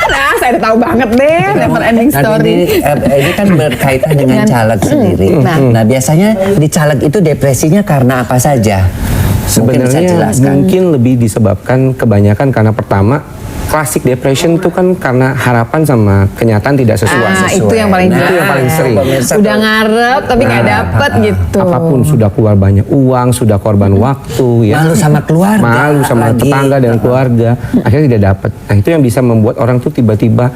Speaker 1: Nah, saya udah tahu banget deh, never ending
Speaker 2: Nah,
Speaker 1: story.
Speaker 2: ini kan berkaitan dengan caleg sendiri. Nah, biasanya di caleg itu depresinya karena apa saja? Mungkin bisa
Speaker 5: Sebenarnya
Speaker 2: jelaskan.
Speaker 5: mungkin lebih disebabkan kebanyakan karena pertama classic depression itu kan karena harapan sama kenyataan tidak sesuai.
Speaker 1: Itu yang paling
Speaker 5: Itu yang paling sering.
Speaker 2: pemirsa
Speaker 1: Udah
Speaker 2: tuh.
Speaker 1: ngarep tapi nggak dapet gitu.
Speaker 5: Apapun sudah keluar banyak uang, sudah korban waktu, ya.
Speaker 2: Malu sama keluarga.
Speaker 5: Malu sama
Speaker 2: lagi.
Speaker 5: tetangga dan keluarga, akhirnya tidak dapat. Nah itu yang bisa membuat orang tuh tiba-tiba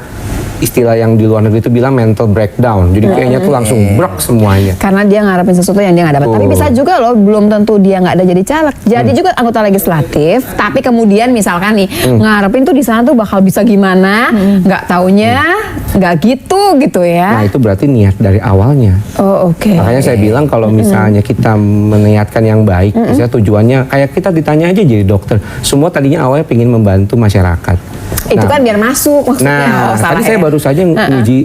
Speaker 5: istilah yang di luar negeri itu bilang mental breakdown. Jadi kayaknya tuh langsung brok semuanya.
Speaker 1: Karena dia ngarepin sesuatu yang dia nggak dapat. Tapi
Speaker 5: Betul.
Speaker 1: bisa juga loh, belum tentu dia nggak ada jadi caleg. Jadi juga anggota legislatif. Tapi kemudian misalkan nih ngarepin tuh di sana tuh bakal bisa gimana, nggak taunya nggak gitu ya.
Speaker 5: Nah itu berarti niat dari awalnya.
Speaker 1: Oh oke.
Speaker 5: Makanya saya bilang kalau misalnya kita meniatkan yang baik, misalnya tujuannya kayak kita ditanya aja jadi dokter, semua tadinya awalnya ingin membantu masyarakat.
Speaker 1: Itu kan biar masuk maksudnya.
Speaker 5: Nah,
Speaker 1: Oh, salah
Speaker 5: tadi saya
Speaker 1: ya.
Speaker 5: baru saja uji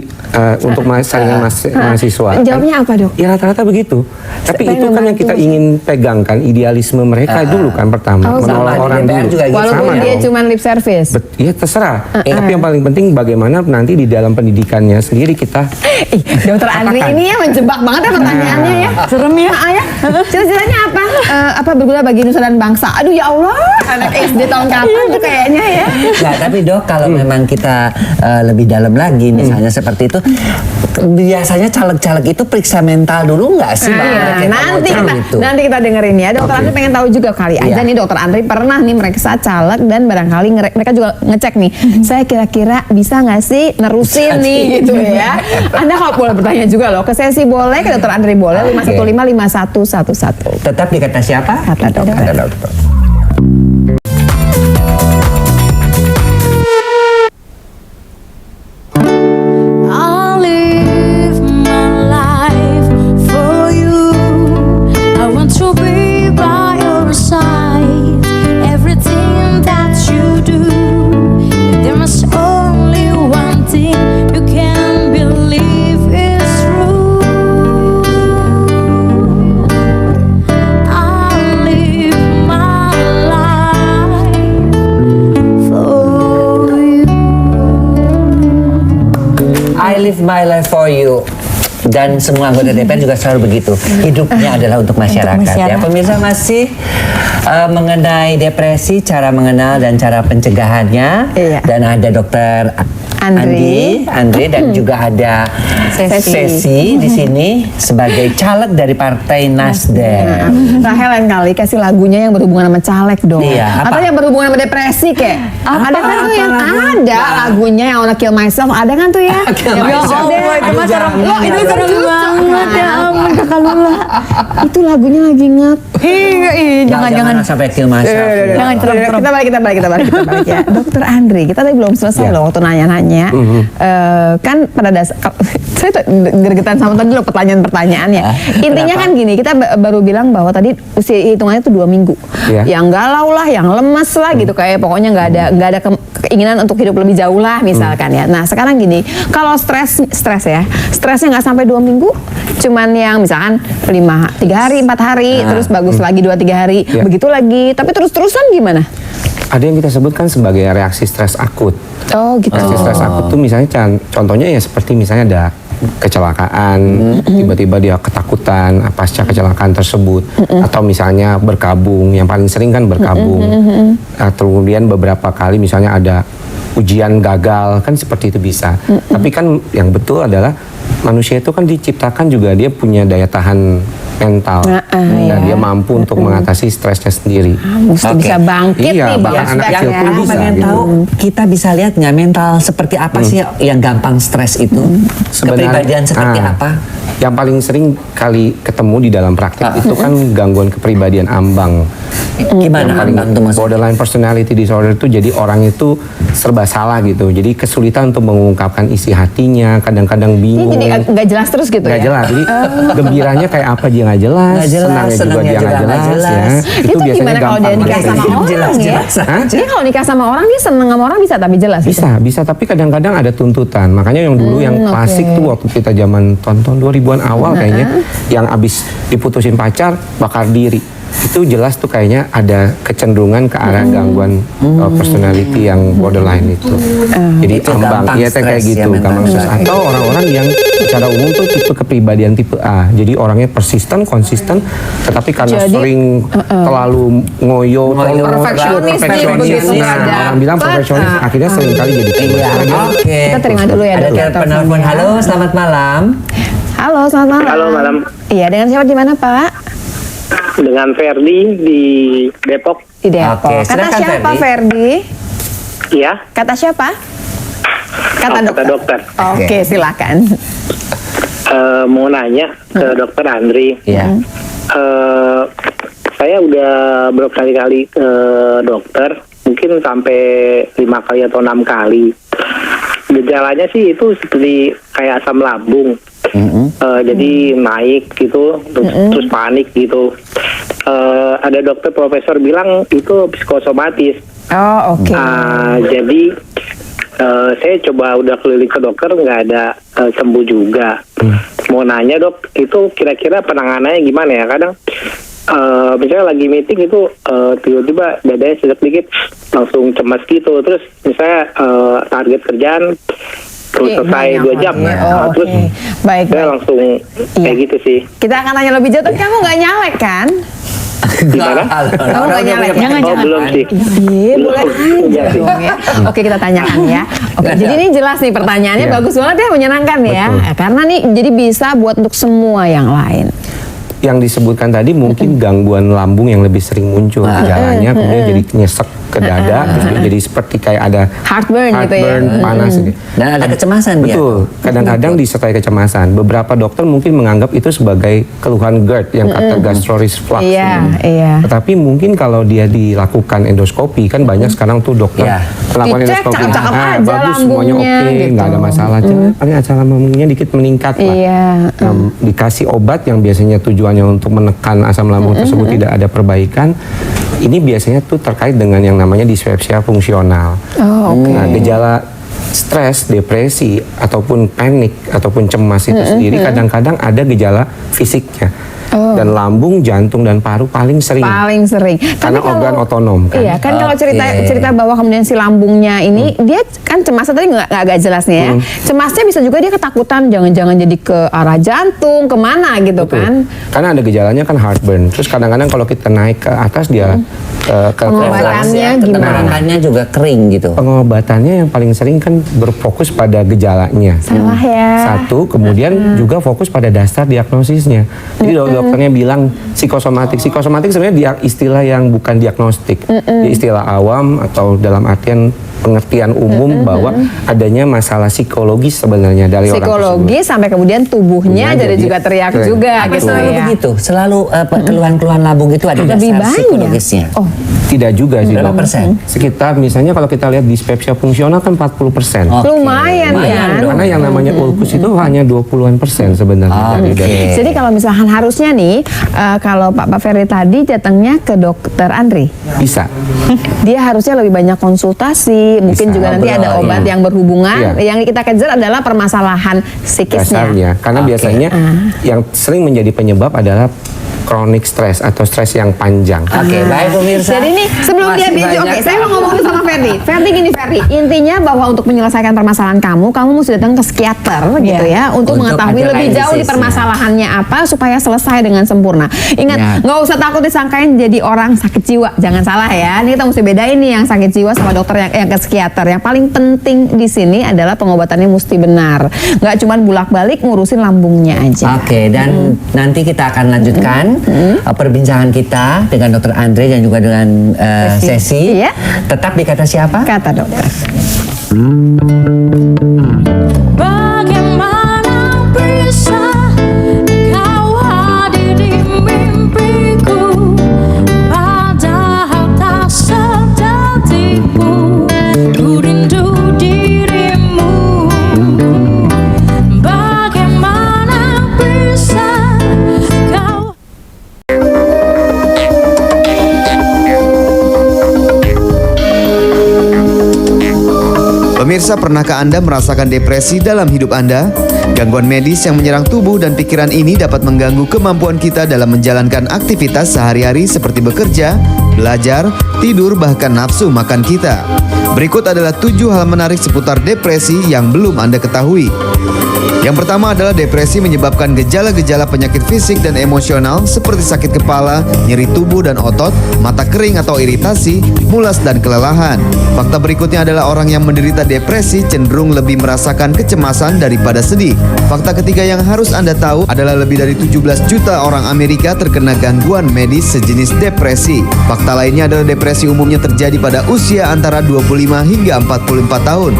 Speaker 5: untuk saringan mahasiswa.
Speaker 1: Jawabnya apa dok?
Speaker 5: Ya rata-rata begitu. Tapi
Speaker 1: Pengen
Speaker 5: itu kan yang
Speaker 1: membantu.
Speaker 5: kita ingin pegangkan, idealisme mereka dulu kan pertama,
Speaker 1: Oh,
Speaker 5: menolong
Speaker 2: sama.
Speaker 5: orang
Speaker 2: Di DPR
Speaker 5: dulu.
Speaker 2: juga gitu.
Speaker 1: Walaupun
Speaker 5: Sama
Speaker 1: dia
Speaker 5: dong.
Speaker 1: cuma lip service.
Speaker 5: Ya terserah. Tapi yang paling penting bagaimana nanti di dalam pendidikannya sendiri kita
Speaker 1: Ih, dokter Andri
Speaker 5: Katakan.
Speaker 1: ini ya menjebak banget ya pertanyaannya ya. Serem ya. Cita-citanya apa? Apa berguna bagi nusa dan bangsa? Aduh ya Allah, anak SD tahun kapan tuh kayaknya ya.
Speaker 2: Nah, tapi dok, kalau memang kita lebih dalam lagi, misalnya seperti itu, biasanya caleg-caleg itu periksa mental dulu nggak sih? Bang?
Speaker 1: Iya,
Speaker 2: Kayak
Speaker 1: nanti
Speaker 2: macam
Speaker 1: kita,
Speaker 2: itu.
Speaker 1: nanti kita dengerin ya. Dokter Andri pengen tahu juga kali aja
Speaker 2: Iya.
Speaker 1: nih dokter Andri pernah nih mereka caleg dan barangkali mereka juga ngecek nih. Saya kira-kira bisa nggak sih nerusin nih gitu ya. Anda kalau boleh bertanya juga loh ke sesi boleh, ke dokter Andri boleh 5155111.
Speaker 2: Tetap di kata siapa?
Speaker 1: Kata dokter.
Speaker 2: Kata dokter.
Speaker 3: I'll live my life for you. I want to be by your side. Everything that you do, there must only one thing you can believe is true. I'll live my life for you.
Speaker 2: I live my life for you. Dan semua anggota DPR juga selalu begitu. Hidupnya adalah untuk masyarakat. Ya, pemirsa masih mengenai depresi, cara mengenal dan cara pencegahannya.
Speaker 1: Iya.
Speaker 2: Dan ada dokter
Speaker 1: Andri.
Speaker 2: dan juga ada Sesi di sini sebagai caleg dari Partai Nasdem.
Speaker 1: Rahel lain kali kasih lagunya yang berhubungan sama caleg dong.
Speaker 2: Iya, apa?
Speaker 1: Atau yang berhubungan sama depresi kayak. Ada kan tuh yang ada lagunya yang wanna kill myself. Ada kan tuh ya.
Speaker 2: Kill
Speaker 1: Yang
Speaker 2: myself.
Speaker 1: ada.
Speaker 2: Aduh,
Speaker 1: Itu
Speaker 2: jangan.
Speaker 1: serem. Itu serem banget ya ampun kakak Lula. Itu lagunya lagi
Speaker 2: Jangan sampai kill myself.
Speaker 1: Jangan kita balik ya. Dokter Andri, kita tadi belum selesai loh waktu nanya-nanya. Kan pada dasar saya tuh gergetan sama tadi loh pertanyaan-pertanyaannya. Intinya kan gini, kita baru bilang bahwa tadi usia hitungannya tuh 2 minggu.
Speaker 5: Iya.
Speaker 1: Yang galau lah, yang lemes lah gitu, kayak pokoknya nggak ada keinginan untuk hidup lebih jauh lah misalkan ya. Nah sekarang gini, kalau stresnya nggak sampai 2 minggu, cuman yang misalkan 3 hari, 4 hari, terus bagus lagi 2-3 hari,
Speaker 5: Iya.
Speaker 1: begitu lagi. Tapi terus-terusan gimana?
Speaker 5: ada yang kita sebutkan sebagai reaksi stres akut.
Speaker 1: Oh gitu.
Speaker 5: Reaksi stres akut tuh misalnya contohnya ya seperti misalnya ada kecelakaan, tiba-tiba dia ketakutan pasca kecelakaan tersebut, atau misalnya berkabung, yang paling sering kan berkabung. Kemudian beberapa kali misalnya ada ujian gagal, kan seperti itu bisa. Tapi kan yang betul adalah manusia itu kan diciptakan juga dia punya daya tahan mental, dan dia mampu untuk mengatasi stresnya sendiri.
Speaker 1: Mesti bisa bangkit
Speaker 5: Iya,
Speaker 1: nih,
Speaker 5: bahkan
Speaker 1: bounce
Speaker 5: anak
Speaker 1: back
Speaker 5: kecil
Speaker 1: ya.
Speaker 5: pun bisa.
Speaker 2: pengen
Speaker 5: gitu.
Speaker 2: tahu, kita bisa lihat nggak mental seperti apa sih yang gampang stres itu? Kepribadian seperti apa?
Speaker 5: Yang paling sering kali ketemu di dalam praktik itu kan gangguan kepribadian ambang.
Speaker 2: Gimana
Speaker 5: Yang paling
Speaker 2: ambang tuh maksudnya?
Speaker 5: borderline personality disorder itu jadi orang itu serba salah gitu. Jadi kesulitan untuk mengungkapkan isi hatinya, kadang-kadang bingung.
Speaker 1: Jadi nggak jelas terus gitu
Speaker 5: Nggak
Speaker 1: ya?
Speaker 5: jelas. Jadi gembiranya kayak apa dia nggak jelas,
Speaker 2: Nggak jelas,
Speaker 5: senangnya juga dia nggak jelas, ya.
Speaker 1: Itu gimana kalau dia nikah sama
Speaker 2: Jelas,
Speaker 1: orang ya?
Speaker 2: jelas aja.
Speaker 1: Dia kalau nikah sama orang dia seneng sama orang bisa tapi jelas. gitu?
Speaker 5: Bisa, tapi kadang-kadang ada tuntutan. Makanya yang dulu yang klasik
Speaker 1: oke.
Speaker 5: tuh waktu kita zaman tonton 2000-an awal kayaknya, yang abis diputusin pacar bakar diri. Itu jelas tuh kayaknya ada kecenderungan ke arah gangguan personality yang borderline itu. Jadi
Speaker 2: Itu
Speaker 5: ambang,
Speaker 2: gampang
Speaker 5: ya kayak
Speaker 2: stres ya,
Speaker 5: gitu,
Speaker 2: mental
Speaker 5: gampang stres.
Speaker 2: stres.
Speaker 5: Atau orang-orang yang secara umum tuh tipe kepribadian tipe A. Jadi orangnya persisten, konsisten, tetapi karena
Speaker 1: Jadi,
Speaker 5: sering terlalu ngoyo,
Speaker 1: Perfeksionis nih, begitu nggak ada
Speaker 5: orang bilang
Speaker 1: dapat,
Speaker 5: perfeksionis, akhirnya sering kali jadi
Speaker 2: Iya, oke.
Speaker 1: Kita terima dulu ya,
Speaker 2: Ada
Speaker 1: Dok,
Speaker 2: telepon.
Speaker 1: teleponnya.
Speaker 2: Halo, selamat malam.
Speaker 1: Halo, selamat malam.
Speaker 7: Halo, malam.
Speaker 1: Iya, dengan siapa di mana Pak?
Speaker 7: Dengan Ferdi di Depok.
Speaker 1: Di Depok.
Speaker 2: Oke,
Speaker 1: Kata
Speaker 2: silakan,
Speaker 1: siapa
Speaker 2: Ferdi.
Speaker 1: Ferdi?
Speaker 7: Iya.
Speaker 1: Kata siapa? Kata
Speaker 7: Kata dokter.
Speaker 1: Oke, silakan.
Speaker 7: Mau nanya ke dokter Andri.
Speaker 2: Iya.
Speaker 7: Saya udah berkali-kali ke dokter, mungkin sampai 5 kali atau 6 kali. Gejalanya sih itu seperti kayak asam lambung. Jadi naik gitu, terus panik gitu. Ada dokter profesor bilang itu psikosomatis.
Speaker 1: Oh, oke.
Speaker 7: Jadi saya coba udah keliling ke dokter, nggak ada sembuh juga. Mau nanya dok, itu kira-kira penanganannya gimana ya? Kadang misalnya lagi meeting itu tiba-tiba dadanya sedikit dikit langsung cemas gitu. Terus misalnya target kerjaan terus selesai 2 jam,
Speaker 1: Oh,
Speaker 7: terus
Speaker 1: oke. Baik,
Speaker 7: saya
Speaker 1: baik.
Speaker 7: langsung kayak gitu sih.
Speaker 1: Kita akan tanya lebih jauh, tapi kamu nggak nyalek kan?
Speaker 7: Gimana?
Speaker 1: Kamu nggak nyalek ya?
Speaker 7: Oh, belum sih.
Speaker 1: Iya, boleh
Speaker 7: Iya
Speaker 1: aja
Speaker 7: sih.
Speaker 1: dong ya. Oke, kita tanyakan ya. Oke, jadi ini jelas nih pertanyaannya
Speaker 5: Iya.
Speaker 1: bagus banget ya, menyenangkan ya. Karena nih jadi bisa buat untuk semua yang lain.
Speaker 5: Yang disebutkan tadi mungkin gangguan lambung yang lebih sering muncul gejalanya, kemudian jadi nyesek ke dada, terus jadi seperti kayak ada
Speaker 1: Heartburn gitu ya.
Speaker 5: panas gitu.
Speaker 2: Dan ada kecemasan dia.
Speaker 5: Betul, kadang-kadang disertai kecemasan. Beberapa dokter mungkin menganggap itu sebagai keluhan GERD yang kata gastroreflux.
Speaker 1: Iya, iya.
Speaker 5: Tetapi mungkin kalau dia dilakukan endoskopi, kan banyak sekarang tuh dokter
Speaker 2: Iya.
Speaker 5: melakukan
Speaker 1: Dicek,
Speaker 5: endoskopi.
Speaker 1: cakep-cakep aja
Speaker 5: bagus, semuanya
Speaker 1: lambungnya,
Speaker 5: oke,
Speaker 1: gitu.
Speaker 5: nggak ada masalah. Cuma paling asam lambungnya dikit meningkat lah.
Speaker 1: Iya.
Speaker 5: Nah, dikasih obat yang biasanya tujuannya untuk menekan asam lambung tersebut tidak ada perbaikan. Ini biasanya tuh terkait dengan yang namanya dispepsia fungsional.
Speaker 1: Oh, oke.
Speaker 5: Nah, gejala stres, depresi, ataupun panik, ataupun cemas itu sendiri kadang-kadang ada gejala fisiknya. Dan lambung, jantung, dan paru paling sering.
Speaker 1: Paling sering.
Speaker 5: Karena
Speaker 1: Tapi
Speaker 5: organ otonom kan.
Speaker 1: Iya, kan kalau
Speaker 2: Oke.
Speaker 1: cerita bahwa kemudian si lambungnya ini dia kan cemasnya tadi nggak agak jelas nih ya. Cemasnya bisa juga dia ketakutan jangan-jangan jadi ke arah jantung, kemana gitu
Speaker 5: Betul.
Speaker 1: kan.
Speaker 5: Karena ada gejalanya kan heartburn. Terus kadang-kadang kalau kita naik ke atas dia ke
Speaker 1: Pengobatannya gimana?
Speaker 2: Tenggorokannya juga kering gitu.
Speaker 5: Pengobatannya yang paling sering kan berfokus pada gejalanya.
Speaker 1: Salah ya.
Speaker 5: Satu, kemudian juga fokus pada dasar diagnosisnya. Jadi dokternya bilang psikosomatik. Psikosomatik sebenarnya istilah yang bukan diagnostik. Dia istilah awam atau dalam artian pengertian umum bahwa adanya masalah psikologis sebenarnya dari orang
Speaker 1: Psikologis sampai kemudian tubuhnya
Speaker 5: Tubuhnya
Speaker 1: jadi
Speaker 5: jadi
Speaker 1: juga teriak
Speaker 5: keren.
Speaker 1: juga
Speaker 2: Apa
Speaker 1: gitu
Speaker 2: selalu
Speaker 1: ya.
Speaker 2: begitu? Selalu keluhan-keluhan lambung itu ada
Speaker 1: Lebih
Speaker 2: dasar
Speaker 1: banyak.
Speaker 2: psikologisnya.
Speaker 1: Oh,
Speaker 5: Tidak juga sih.
Speaker 2: Berapa
Speaker 5: Dok.
Speaker 2: persen?
Speaker 5: Sekitar misalnya kalau kita lihat dispepsia fungsional kan 40%.
Speaker 2: Oke,
Speaker 1: lumayan kan?
Speaker 2: dong.
Speaker 5: Karena yang namanya ulkus itu hanya 20-an% sebenarnya
Speaker 2: Oke.
Speaker 5: dari
Speaker 1: Jadi kalau misalkan harusnya nih, kalau Pak Ferry tadi datangnya ke dokter Andri,
Speaker 5: bisa.
Speaker 1: dia harusnya lebih banyak konsultasi, mungkin
Speaker 5: Bisa,
Speaker 1: juga nanti ada
Speaker 2: ngobrol,
Speaker 1: obat yang berhubungan.
Speaker 5: Iya.
Speaker 1: Yang kita kejar adalah permasalahan psikisnya.
Speaker 5: Dasarnya. Karena biasanya yang sering menjadi penyebab adalah chronic stress atau stres yang panjang.
Speaker 2: Oke, baik pemirsa.
Speaker 1: Jadi nih sebelum
Speaker 2: Masih
Speaker 1: dia
Speaker 2: banyak.
Speaker 1: oke, saya mau ngomong dulu sama Ferdi. Ferdi gini Ferdi, intinya bahwa untuk menyelesaikan permasalahan kamu mesti datang ke psikiater gitu ya, untuk
Speaker 2: Untuk
Speaker 1: mengetahui
Speaker 2: ada
Speaker 1: lebih
Speaker 2: lain
Speaker 1: jauh di
Speaker 2: disease-nya.
Speaker 1: permasalahannya apa supaya selesai dengan sempurna. Ingat,
Speaker 2: Ya.
Speaker 1: nggak usah takut disangkain jadi orang sakit jiwa, jangan salah ya. Ini kita mesti bedain nih yang sakit jiwa sama dokter yang ke psikiater. Yang paling penting di sini adalah pengobatannya mesti benar, nggak cuma bolak-balik ngurusin lambungnya aja.
Speaker 2: Oke, dan nanti kita akan lanjutkan perbincangan kita dengan Dr. Andre dan juga dengan Sesi.
Speaker 1: Iya.
Speaker 2: Tetap di Kata Siapa?
Speaker 1: Kata dokter.
Speaker 3: Bagaimana bisa kau hadir di mimpiku, padahal tak sejatimu. Ku rindu
Speaker 6: Pemirsa, pernahkah Anda merasakan depresi dalam hidup Anda? Gangguan medis yang menyerang tubuh dan pikiran ini dapat mengganggu kemampuan kita dalam menjalankan aktivitas sehari-hari seperti bekerja, belajar, tidur, bahkan nafsu makan kita. Berikut adalah 7 hal menarik seputar depresi yang belum Anda ketahui. Yang pertama adalah depresi menyebabkan gejala-gejala penyakit fisik dan emosional seperti sakit kepala, nyeri tubuh dan otot, mata kering atau iritasi, mulas dan kelelahan. Fakta berikutnya adalah orang yang menderita depresi cenderung lebih merasakan kecemasan daripada sedih. Fakta ketiga yang harus Anda tahu adalah lebih dari 17 juta orang Amerika terkena gangguan medis sejenis depresi. Fakta lainnya adalah depresi umumnya terjadi pada usia antara 25 hingga 44 tahun.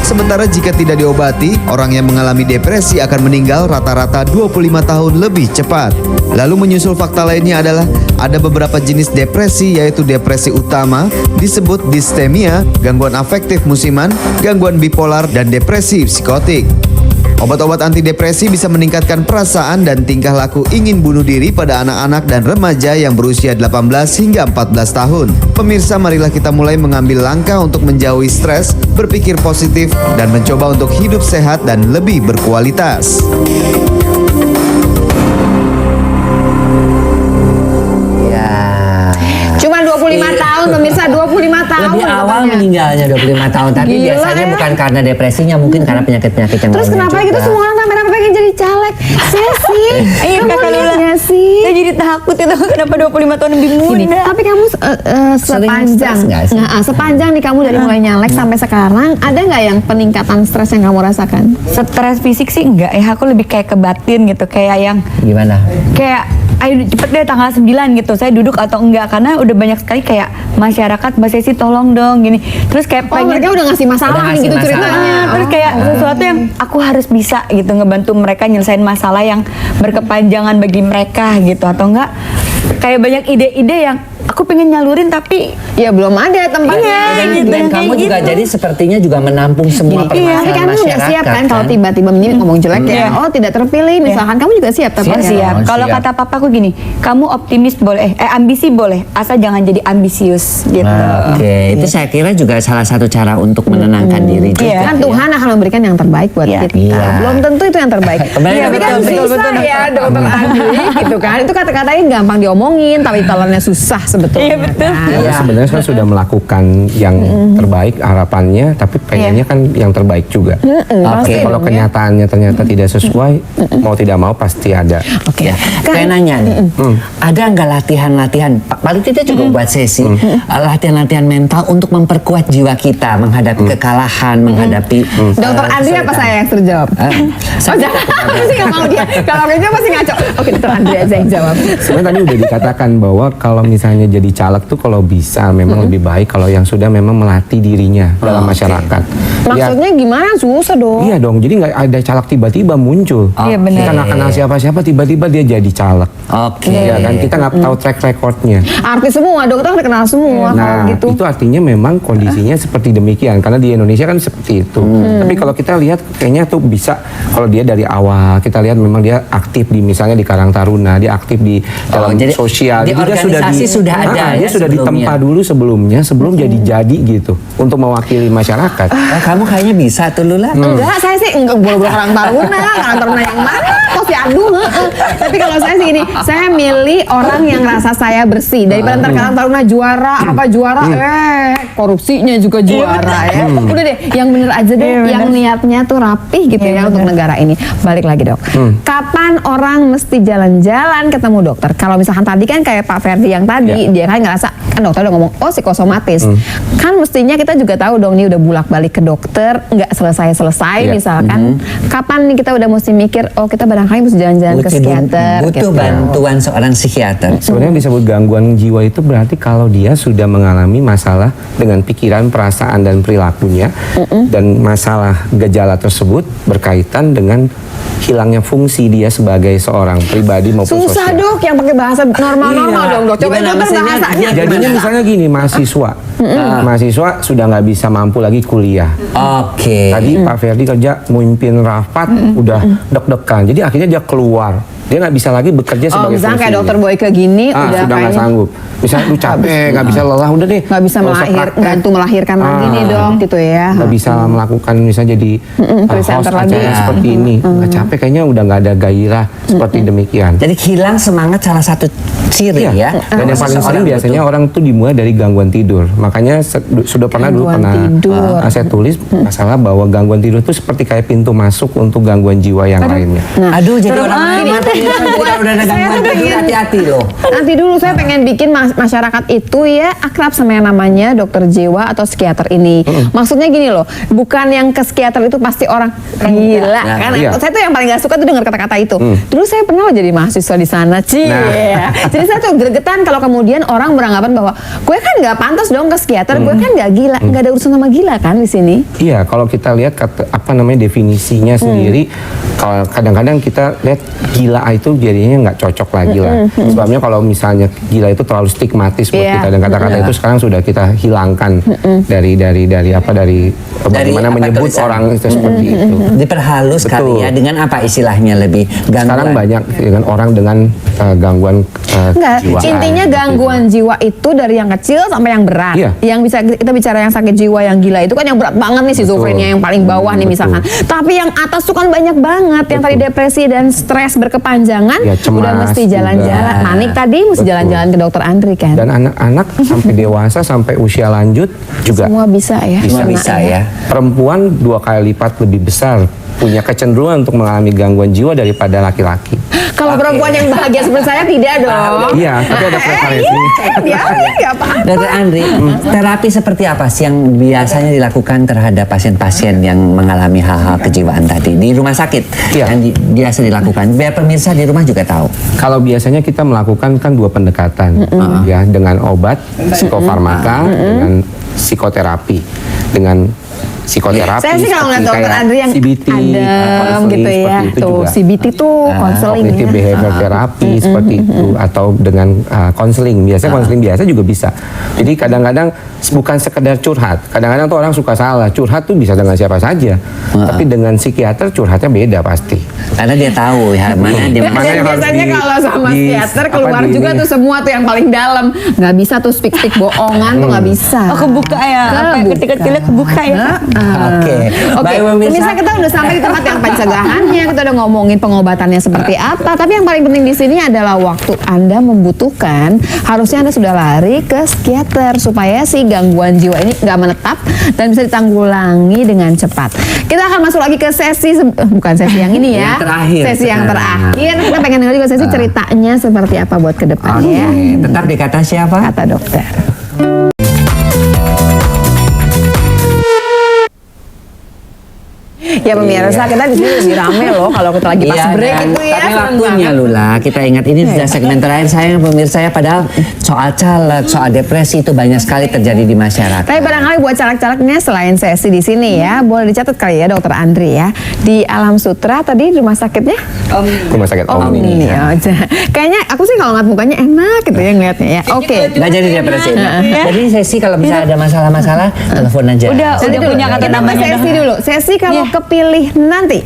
Speaker 6: Sementara jika tidak diobati, orang yang mengalami depresi akan meninggal rata-rata 25 tahun lebih cepat. Lalu menyusul fakta lainnya adalah ada beberapa jenis depresi, yaitu depresi utama, disebut distemia, gangguan afektif musiman, gangguan bipolar, dan depresi psikotik. Obat-obat antidepresi bisa meningkatkan perasaan dan tingkah laku ingin bunuh diri pada anak-anak dan remaja yang berusia 18 hingga 14 tahun. Pemirsa, marilah kita mulai mengambil langkah untuk menjauhi stres, berpikir positif, dan mencoba untuk hidup sehat dan lebih berkualitas.
Speaker 1: Cuma 25 tahun pemirsa, 25 tahun.
Speaker 8: Lebih awal
Speaker 1: katanya.
Speaker 8: meninggalnya 25 tahun. Tapi
Speaker 1: Gila,
Speaker 8: biasanya
Speaker 1: ya.
Speaker 8: bukan karena depresinya, mungkin karena penyakit-penyakit yang
Speaker 1: Terus
Speaker 8: lainnya
Speaker 1: kenapa
Speaker 8: juga.
Speaker 1: gitu semua orang rame-rame pengen jadi caleg? Saya sih,
Speaker 4: Iya,
Speaker 1: kamu
Speaker 4: Kakak
Speaker 1: lihat
Speaker 4: Lula.
Speaker 1: nggak sih?
Speaker 4: Saya jadi takut itu kenapa 25 tahun lebih
Speaker 1: Gini,
Speaker 4: muda.
Speaker 1: tapi kamu sepanjang
Speaker 8: stres nggak sih?
Speaker 1: sepanjang nih kamu dari mulai nyalek sampai sekarang, ada nggak yang peningkatan stres yang kamu rasakan?
Speaker 4: Stres fisik sih enggak ya, aku lebih kayak ke batin gitu, kayak yang
Speaker 8: Gimana?
Speaker 4: kayak ayo cepet deh tanggal 9 gitu saya duduk atau enggak, karena udah banyak sekali kayak masyarakat Mbak Sesi tolong dong gini, terus kayak
Speaker 1: Oh, mereka udah ngasih masalah
Speaker 8: Udah
Speaker 1: nih gitu
Speaker 8: ngasih
Speaker 1: ceritanya.
Speaker 8: masalah.
Speaker 4: terus kayak sesuatu yang aku harus bisa gitu ngebantu mereka nyelesain masalah yang berkepanjangan bagi mereka gitu, atau enggak kayak banyak ide-ide yang aku pengen nyalurin tapi
Speaker 1: Ya belum ada tempatnya.
Speaker 8: Dan kamu juga jadi sepertinya juga menampung semua
Speaker 1: Tapi
Speaker 8: permasalahan
Speaker 1: kamu udah
Speaker 8: masyarakat.
Speaker 1: siap kan kalau tiba-tiba ngomong jelek ya? Oh tidak terpilih misalkan, kamu juga siap tapi
Speaker 8: Siap,
Speaker 4: siap.
Speaker 8: Oh,
Speaker 4: Kalau
Speaker 8: siap.
Speaker 4: kata papaku gini, kamu optimis boleh, ambisi boleh, asal jangan jadi ambisius gitu.
Speaker 8: Nah, Oke, itu saya kira juga salah satu cara untuk menenangkan diri juga.
Speaker 4: Iya.
Speaker 1: kan Tuhan akan memberikan yang terbaik buat
Speaker 4: Iya.
Speaker 1: kita.
Speaker 8: Iya.
Speaker 1: Belum tentu itu yang terbaik.
Speaker 8: Kembali
Speaker 1: Tapi
Speaker 8: ke
Speaker 1: kan
Speaker 8: topik.
Speaker 1: susah ya dokter Andri gitu kan. Itu kata-katanya gampang diomongin tapi telannya susah sebetulnya.
Speaker 4: Iya, betul.
Speaker 1: kan.
Speaker 5: Ya, sebenarnya kan sudah melakukan yang terbaik harapannya, tapi pengennya kan yang terbaik juga.
Speaker 8: Oke.
Speaker 5: Kalau kenyataannya ternyata tidak sesuai, mau tidak mau pasti ada.
Speaker 1: Oke.
Speaker 8: Saya nanya nih, ada nggak latihan-latihan, paling tidak juga buat sesi, latihan-latihan mental untuk memperkuat jiwa kita menghadapi kekalahan, menghadapi
Speaker 1: Dokter Andri apa saya yang terjawab? Oh jangan, pasti nggak mau dia. Kalau gitu pasti ngaco. Oke, dokter Andri aja yang jawab.
Speaker 5: Sebenarnya tadi udah dikatakan bahwa kalau misalnya jadi caleg tuh kalau bisa memang lebih baik kalau yang sudah memang melatih dirinya dalam masyarakat. Ya,
Speaker 1: Maksudnya gimana? Susah dong.
Speaker 5: iya dong, jadi nggak ada caleg tiba-tiba muncul.
Speaker 4: Iya, benar.
Speaker 5: Kita nggak kenal siapa-siapa tiba-tiba dia jadi caleg.
Speaker 8: Oke.
Speaker 5: Ya kan, kita nggak tahu track recordnya.
Speaker 1: Artis semua, dokter kan kenal semua kalau
Speaker 5: Nah,
Speaker 1: gitu.
Speaker 5: itu artinya memang kondisinya seperti demikian karena di Indonesia kan seperti itu. Tapi kalau kita lihat kayaknya tuh bisa kalau dia dari awal kita lihat memang dia aktif di misalnya di Karang Taruna, dia aktif di dalam
Speaker 8: jadi
Speaker 5: sosial.
Speaker 8: di
Speaker 5: Jadi dia
Speaker 8: organisasi sudah ada
Speaker 5: dia
Speaker 8: ya
Speaker 5: sudah
Speaker 8: sebelumnya.
Speaker 5: ditempa dulu sebelumnya sebelum jadi gitu untuk mewakili masyarakat.
Speaker 8: Oh, kamu kayaknya bisa tuh Lula.
Speaker 1: Enggak, saya sih enggak boleh Karang Taruna yang mana? Kok si aduh. Tapi kalau saya sih gini, saya milih orang yang rasa saya bersih daripada ntar Karang Taruna juara korupsinya juga juara ya. Udah deh, yang bener aja deh, yang niatnya tuh rapih gitu ya untuk negara ini. Balik lagi dok, kapan orang mesti jalan-jalan ketemu dokter? Kalau misalkan tadi kan kayak Pak Ferdi yang tadi, dia kan ngerasa kan dokter udah ngomong oh psikosomatis, kan mestinya kita juga tahu dong nih udah bulak-balik ke dokter nggak selesai-selesai
Speaker 5: Iya.
Speaker 1: misalkan, kapan nih kita udah mesti mikir oh kita barangkali mesti jalan-jalan ke psikiater
Speaker 8: butuh
Speaker 1: gitu.
Speaker 8: bantuan seorang psikiater.
Speaker 5: Sebenarnya disebut gangguan jiwa itu berarti kalau dia sudah mengalami masalah dengan pikiran, perasaan, dan perilakunya, dan masalah gejala tersebut berkaitan dengan hilangnya fungsi dia sebagai seorang pribadi maupun
Speaker 1: Susah
Speaker 5: sosial.
Speaker 1: dok yang pakai bahasa normal-normal
Speaker 8: Iya.
Speaker 1: dong dok. Coba
Speaker 8: Gimana
Speaker 1: dokter
Speaker 8: maksudnya?
Speaker 1: bahasanya.
Speaker 5: Jadinya misalnya gini, mahasiswa sudah nggak bisa mampu lagi kuliah.
Speaker 8: Oke.
Speaker 5: Tadi Pak Ferdi kerja memimpin rapat, udah deg-degan. Jadi akhirnya dia keluar dia nggak bisa lagi bekerja sebagai
Speaker 1: misalnya kayak
Speaker 5: fungsinya.
Speaker 1: dokter Boyke gini udah
Speaker 5: sudah nggak
Speaker 1: kayaknya
Speaker 5: sanggup. Misalnya lu capek, nggak bisa lelah, udah deh.
Speaker 1: nggak bisa
Speaker 5: nggak usah praktek.
Speaker 1: bantu melahirkan lagi nih dok gitu ya.
Speaker 5: Nggak bisa melakukan misalnya jadi host
Speaker 1: presenter lagi.
Speaker 5: acara seperti ini. Nggak capek, kayaknya udah nggak ada gairah seperti demikian.
Speaker 8: Jadi hilang semangat salah satu ciri
Speaker 5: Iya.
Speaker 8: ya.
Speaker 5: Dan yang paling sering biasanya orang tuh dimulai dari gangguan tidur. Makanya sudah pernah dulu
Speaker 1: Gangguan tidur.
Speaker 5: saya tulis masalah bahwa gangguan tidur itu seperti kayak pintu masuk untuk gangguan jiwa yang lainnya.
Speaker 8: Aduh, jadi
Speaker 1: Serem
Speaker 8: orang
Speaker 1: amat.
Speaker 8: mata jadi kalau udah ada
Speaker 1: Saya
Speaker 8: gangguan
Speaker 1: tuh
Speaker 8: tidur
Speaker 1: pengen-
Speaker 8: hati-hati loh.
Speaker 1: Nanti dulu saya pengen bikin masyarakat itu ya akrab sama yang namanya dokter jiwa atau psikiater ini. Maksudnya gini loh, bukan yang ke psikiater itu pasti orang gila.
Speaker 8: Nah,
Speaker 1: Kan
Speaker 5: iya.
Speaker 1: saya tuh yang paling gak suka tuh dengar kata-kata itu. Dulu saya pernah loh jadi mahasiswa di sana, Jadi saya tuh gregetan kalau kemudian orang beranggapan bahwa gue kan nggak pantas dong ke psikiater, gue kan nggak gila, nggak ada urusan sama gila kan di sini.
Speaker 5: Iya, kalau kita lihat definisinya sendiri, kalau kadang-kadang kita lihat gila itu jadinya nggak cocok lagi lah. Sebabnya kalau misalnya gila itu terlalu stigmatis buat
Speaker 1: Iya.
Speaker 5: kita, dan kata-kata itu sekarang sudah kita hilangkan dari bagaimana
Speaker 8: apa
Speaker 5: menyebut
Speaker 8: tulisan?
Speaker 5: orang itu seperti itu.
Speaker 8: Diperhalus
Speaker 5: Betul.
Speaker 8: kali ya dengan apa istilahnya lebih gangguan.
Speaker 5: Sekarang banyak dengan orang dengan gangguan
Speaker 1: Enggak,
Speaker 5: kejiwaan.
Speaker 1: intinya
Speaker 5: Gitu.
Speaker 1: gangguan jiwa itu dari yang kecil sampai yang berat.
Speaker 5: Iya.
Speaker 1: Yang bisa kita bicara yang sakit jiwa yang gila itu kan yang berat banget nih, schizophrenia yang paling bawah nih
Speaker 5: Betul.
Speaker 1: misalkan. Tapi yang atas tuh kan banyak banget yang tadi depresi dan stres berkepanjangan
Speaker 5: Ya, cemas
Speaker 1: udah mesti jalan-jalan.
Speaker 5: juga.
Speaker 1: Manik tadi mesti
Speaker 5: Betul.
Speaker 1: jalan-jalan ke dokter Andri kan.
Speaker 5: Dan anak-anak sampai dewasa sampai usia lanjut juga
Speaker 1: Semua bisa ya.
Speaker 8: Semua
Speaker 1: kena
Speaker 8: bisa ya.
Speaker 5: perempuan 2 kali lipat lebih besar punya kecenderungan untuk mengalami gangguan jiwa daripada laki-laki.
Speaker 1: Kalau perempuan yang bahagia seperti saya tidak dong.
Speaker 5: Iya, tapi ada preferensi.
Speaker 1: Dia nggak apa-apa.
Speaker 8: Dr. Andri, terapi seperti apa sih yang biasanya dilakukan terhadap pasien-pasien yang mengalami hal-hal kejiwaan tadi di rumah sakit
Speaker 5: Iya.
Speaker 8: yang biasa dilakukan? Biar pemirsa di rumah juga tahu.
Speaker 5: Kalau biasanya kita melakukan kan 2 pendekatan, ya, dengan obat psikofarmaka, dengan psikoterapi, dengan psikoterapi.
Speaker 1: Saya sih kalau ngeliat
Speaker 5: seperti
Speaker 1: dokter
Speaker 5: kayak
Speaker 1: Andri yang
Speaker 5: CBT,
Speaker 1: adem
Speaker 5: counseling,
Speaker 1: gitu ya.
Speaker 5: seperti itu
Speaker 1: Tuh
Speaker 5: juga.
Speaker 1: CBT tuh konseling
Speaker 5: Cognitive
Speaker 1: ya.
Speaker 5: behavior therapy seperti itu, atau dengan konseling. Biasanya konseling biasa juga bisa. Jadi kadang-kadang bukan sekedar curhat. Kadang-kadang tuh orang suka salah. Curhat tuh bisa dengan siapa saja. Tapi dengan psikiater curhatnya beda pasti.
Speaker 8: Karena dia tahu ya mana dia
Speaker 5: Mana
Speaker 1: Dan
Speaker 5: yang harus
Speaker 1: biasanya kalau sama psikiater keluar juga tuh semua tuh yang paling dalam. Nggak bisa tuh speak bohongan tuh nggak bisa.
Speaker 4: Oh, kebuka ya. Apa kecil-kecilnya kebuka ya.
Speaker 8: Oke.
Speaker 1: Oke,
Speaker 8: Baik, pemirsa.
Speaker 1: pemirsa kita udah sampai di tempat yang pencegahannya, kita udah ngomongin pengobatannya seperti apa. Tapi yang paling penting di sini adalah waktu Anda membutuhkan, harusnya Anda sudah lari ke psikiater supaya si gangguan jiwa ini nggak menetap dan bisa ditanggulangi dengan cepat. Kita akan masuk lagi ke sesi, bukan sesi yang ini ya,
Speaker 8: Yang terakhir
Speaker 1: sesi yang
Speaker 8: sekarang.
Speaker 1: terakhir. Kita pengen dengar juga sesi ceritanya seperti apa buat ke
Speaker 8: Oke,
Speaker 1: depannya.
Speaker 8: tetap di kata siapa?
Speaker 1: Kata dokter. Ya pemirsa, kita di sini lebih rame loh kalau kita lagi pas
Speaker 8: Iya,
Speaker 1: break
Speaker 8: dan-
Speaker 1: itu ya.
Speaker 8: tapi
Speaker 1: seneng
Speaker 8: waktunya
Speaker 1: banget.
Speaker 8: Lula, kita ingat ini sudah segmen terakhir saya pemirsa ya, padahal soal caleg, soal depresi itu banyak sekali terjadi di masyarakat.
Speaker 1: Tapi barangkali buat caleg-calegnya selain sesi di sini ya, boleh dicatat kali ya Dokter Andri ya. Di Alam Sutra tadi rumah sakitnya
Speaker 5: Rumah sakit Omni.
Speaker 1: Omni. Oh, kayaknya aku sih kalau ngeliat mukanya enak gitu ya ngeliatnya ya. Oke.
Speaker 8: Nggak jadi depresi.
Speaker 1: Iya.
Speaker 8: Jadi sesi kalau misalnya ada masalah-masalah, telepon aja.
Speaker 4: Udah
Speaker 1: Nanti dulu,
Speaker 4: punya kata
Speaker 1: kita
Speaker 4: namanya.
Speaker 1: sesi dulu. Sesi kalau
Speaker 4: Iya.
Speaker 1: kepilih nanti.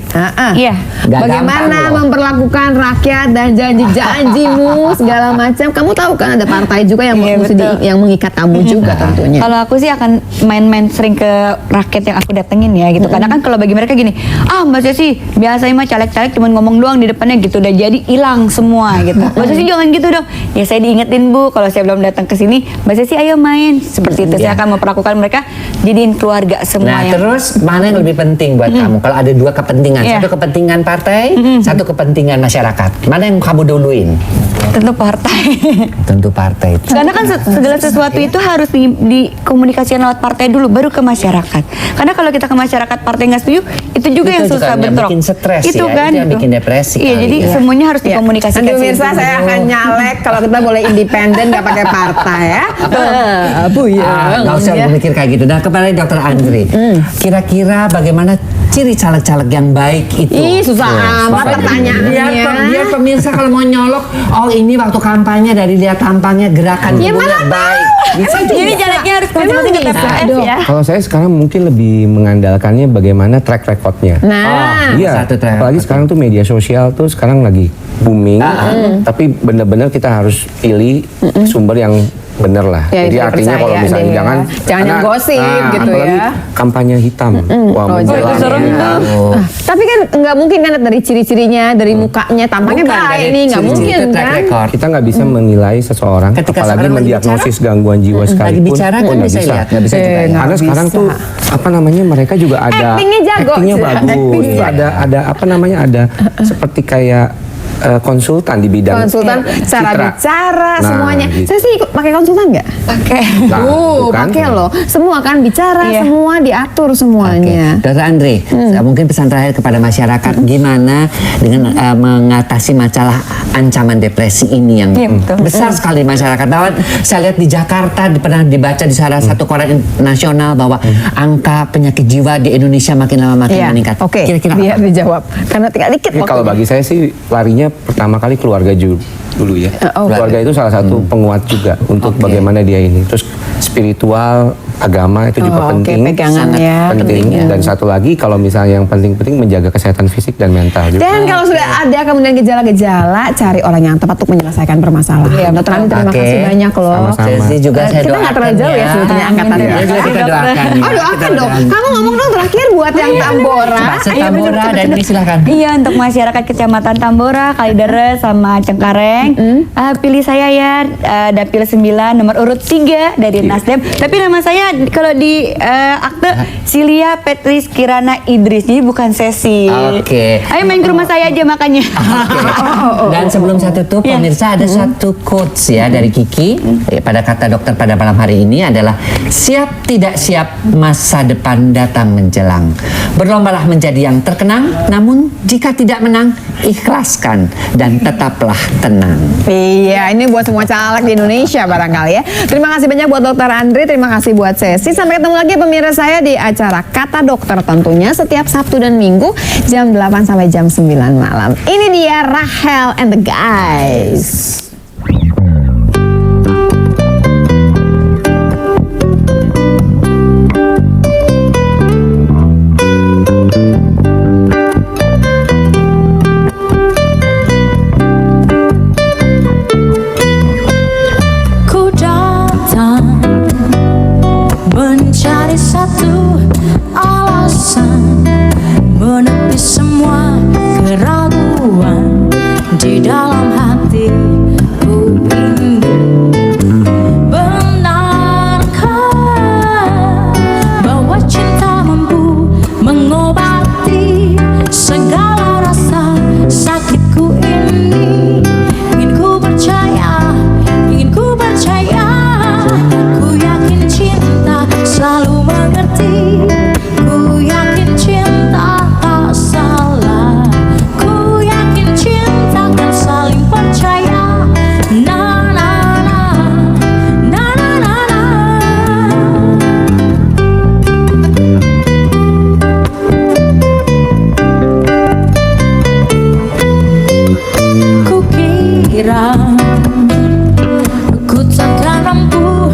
Speaker 4: Iya.
Speaker 8: Nggak
Speaker 1: Bagaimana
Speaker 8: gampang loh.
Speaker 1: memperlakukan rakyat dan janji-janjimu segala macam. Kamu tahu kan ada partai juga yang
Speaker 4: Iya,
Speaker 1: mesti
Speaker 4: betul.
Speaker 1: yang mengikat kamu juga tentunya.
Speaker 4: Kalau aku sih akan main-main sering ke rakyat yang aku datengin ya gitu. Karena kan kalau bagi mereka gini, Mbak Sesi biasanya mah caleg-caleg cuma ngomong doang di depannya gitu, udah jadi hilang semua gitu. Mbak Sesi jangan gitu dong. Ya saya diingetin Bu, kalau saya belum datang ke sini, Mbak Sesi ayo main. Seperti itu saya akan memperlakukan mereka jadiin keluarga semua
Speaker 8: Nah,
Speaker 4: yang
Speaker 8: terus mana yang lebih penting buat kamu? Kalau ada 2 kepentingan,
Speaker 4: Iya.
Speaker 8: satu kepentingan partai, satu kepentingan masyarakat. Mana yang kamu duluin?
Speaker 4: tentu partai.
Speaker 8: Tentu partai.
Speaker 4: Karena kan segala sesuatu itu harus dikomunikasikan lewat partai dulu, baru ke masyarakat. Karena kalau kita ke masyarakat partai nggak setuju, itu juga
Speaker 8: Itu
Speaker 4: yang
Speaker 8: juga
Speaker 4: susah
Speaker 8: yang
Speaker 4: bentrok.
Speaker 8: bikin stres
Speaker 4: itu
Speaker 8: ya,
Speaker 4: kan.
Speaker 8: itu yang bikin depresi
Speaker 4: Iya,
Speaker 8: kali
Speaker 4: jadi
Speaker 8: ya.
Speaker 4: semuanya harus
Speaker 1: Iya.
Speaker 4: dikomunikasikan.
Speaker 1: Nanti pemirsa saya akan nyalek kalau kita boleh independen nggak pakai partai ya. Bu ya.
Speaker 8: Nggak usah
Speaker 1: Ya.
Speaker 8: berpikir kayak gitu. Nah, kepada Dokter Andri, kira-kira bagaimana memilih caleg-caleg yang baik itu?
Speaker 1: Ih, susah amat
Speaker 8: Biar
Speaker 1: pertanyaannya.
Speaker 8: pemirsa kalau mau nyolok, oh ini waktu kampanye dari lihat tampangnya gerakan
Speaker 1: Ya,
Speaker 8: tubuhnya
Speaker 1: mana
Speaker 8: baik. Bisa
Speaker 4: Jadi
Speaker 8: juga.
Speaker 4: jaraknya harus masing-masing ke
Speaker 1: bisa,
Speaker 4: TPS
Speaker 1: dong.
Speaker 4: ya.
Speaker 5: Kalau saya sekarang mungkin lebih mengandalkannya bagaimana track recordnya.
Speaker 1: Nah,
Speaker 5: Iya,
Speaker 8: satu track
Speaker 5: apalagi
Speaker 8: record.
Speaker 5: sekarang tuh media sosial tuh sekarang lagi booming, tapi benar-benar kita harus pilih sumber yang bener lah.
Speaker 1: Ya,
Speaker 5: Jadi
Speaker 1: bisa
Speaker 5: artinya kalau
Speaker 1: dipercaya
Speaker 5: misalnya
Speaker 1: deh ya.
Speaker 5: jangan
Speaker 1: Jangan yang gosip gitu
Speaker 5: apalagi
Speaker 1: ya.
Speaker 5: kampanye hitam, wah
Speaker 1: Oh,
Speaker 5: menjelang.
Speaker 1: itu serem
Speaker 5: ya.
Speaker 1: tuh. Tapi kan nggak mungkin kan dari ciri-cirinya, dari mukanya, tampangnya
Speaker 8: Bukan,
Speaker 1: baik
Speaker 8: dari
Speaker 1: nih, nggak
Speaker 8: ciri-ciri
Speaker 1: mungkin
Speaker 8: itu track
Speaker 1: kan?
Speaker 8: record.
Speaker 5: Kita nggak bisa menilai seseorang,
Speaker 8: Ketika
Speaker 5: apalagi
Speaker 8: seorang lagi
Speaker 5: mendiagnosis gangguan jiwa
Speaker 8: Lagi
Speaker 5: sekalipun.
Speaker 8: bicara kan
Speaker 5: nggak
Speaker 8: bisa lihat, nggak bisa juga. ya.
Speaker 1: nggak
Speaker 5: Karena sekarang
Speaker 1: bisa.
Speaker 5: tuh apa namanya mereka juga ada
Speaker 1: Actingnya jago.
Speaker 5: actingnya bagus,
Speaker 1: Acting.
Speaker 5: ada apa namanya ada seperti kayak konsultan di bidang
Speaker 1: Konsultan cara
Speaker 5: citra.
Speaker 1: bicara
Speaker 5: Nah,
Speaker 1: semuanya.
Speaker 5: gitu.
Speaker 1: Saya sih ikut pakai konsultan nggak?
Speaker 4: Oke.
Speaker 5: Nah, bukan.
Speaker 1: pakai loh. Semua kan bicara,
Speaker 4: Iya.
Speaker 1: semua diatur semuanya.
Speaker 8: Dokter Andre, mungkin pesan terakhir kepada masyarakat gimana dengan mengatasi masalah ancaman depresi ini yang
Speaker 4: Iya, betul.
Speaker 8: besar sekali di masyarakat. Bahwa saya lihat di Jakarta pernah dibaca di salah satu koran nasional bahwa angka penyakit jiwa di Indonesia makin lama makin
Speaker 1: Iya.
Speaker 8: meningkat.
Speaker 1: Oke,
Speaker 8: Kira-kira
Speaker 1: biar
Speaker 8: apa?
Speaker 1: dijawab. Karena tinggal dikit
Speaker 5: Jadi kalau
Speaker 1: waktunya.
Speaker 5: bagi saya sih larinya pertama kali keluarga dulu ya.
Speaker 1: Oh.
Speaker 5: Keluarga itu salah satu penguat juga untuk bagaimana dia ini. Terus spiritual, agama itu juga
Speaker 1: Oh, oke,
Speaker 5: penting,
Speaker 1: pegangan
Speaker 5: sangat
Speaker 1: ya,
Speaker 5: penting.
Speaker 1: penting ya.
Speaker 5: Dan satu lagi kalau misalnya yang penting-penting menjaga kesehatan fisik dan mental juga.
Speaker 1: Dan kalau sudah ada kemudian gejala-gejala, cari orang yang tepat untuk menyelesaikan permasalahan. Dokter Ani, terima
Speaker 8: Oke.
Speaker 1: kasih banyak loh.
Speaker 5: Sama-sama.
Speaker 8: Jadi juga saya
Speaker 1: Kita nggak terlalu
Speaker 8: doakan
Speaker 1: jauh ya sebetulnya angkatannya.
Speaker 8: Iya, juga kita doakan.
Speaker 1: Oh, doakan dong. Kamu ngomong dong terakhir buat yang Tambora.
Speaker 8: Pak Tambora dan ini silahkan.
Speaker 4: Iya, untuk masyarakat Kecamatan Tambora, Kalideres sama Cengkareng, pilih saya ya, dapil 9 nomor urut 3 dari Nasdem. Tapi nama saya kalau di akte Silia Petris Kirana Idris, jadi bukan Sesi.
Speaker 8: Oke.
Speaker 4: Ayo main ke rumah saya aja makanya.
Speaker 8: Dan sebelum saya tutup,
Speaker 4: Iya.
Speaker 8: pemirsa ada satu quotes ya dari Kiki pada kata dokter pada malam hari ini adalah siap tidak siap masa depan datang menjelang. Berlombalah menjadi yang terkenang, namun jika tidak menang, ikhlaskan dan tetaplah tenang.
Speaker 1: Iya, ini buat semua caleg di Indonesia barangkali ya. Terima kasih banyak buat Dokter Andre, terima kasih buat Sesi. Sampai ketemu lagi pemirsa saya di acara Kata Dokter tentunya setiap Sabtu dan Minggu jam 8 sampai jam 9 malam. Ini dia Rahel and the Guys.
Speaker 3: Ku datang mencari satu alasan menepi semua keraguan di dalam hati ku ini. Benarkah bahwa cinta mampu mengobati segala rasa sakitku ini? Ingin ku percaya, ku yakin cinta selalu mengerti. Ku yakin cinta tak salah. Ku yakin cinta kan saling percaya. Na na na, na na na na. Ku kira ku takkan mampu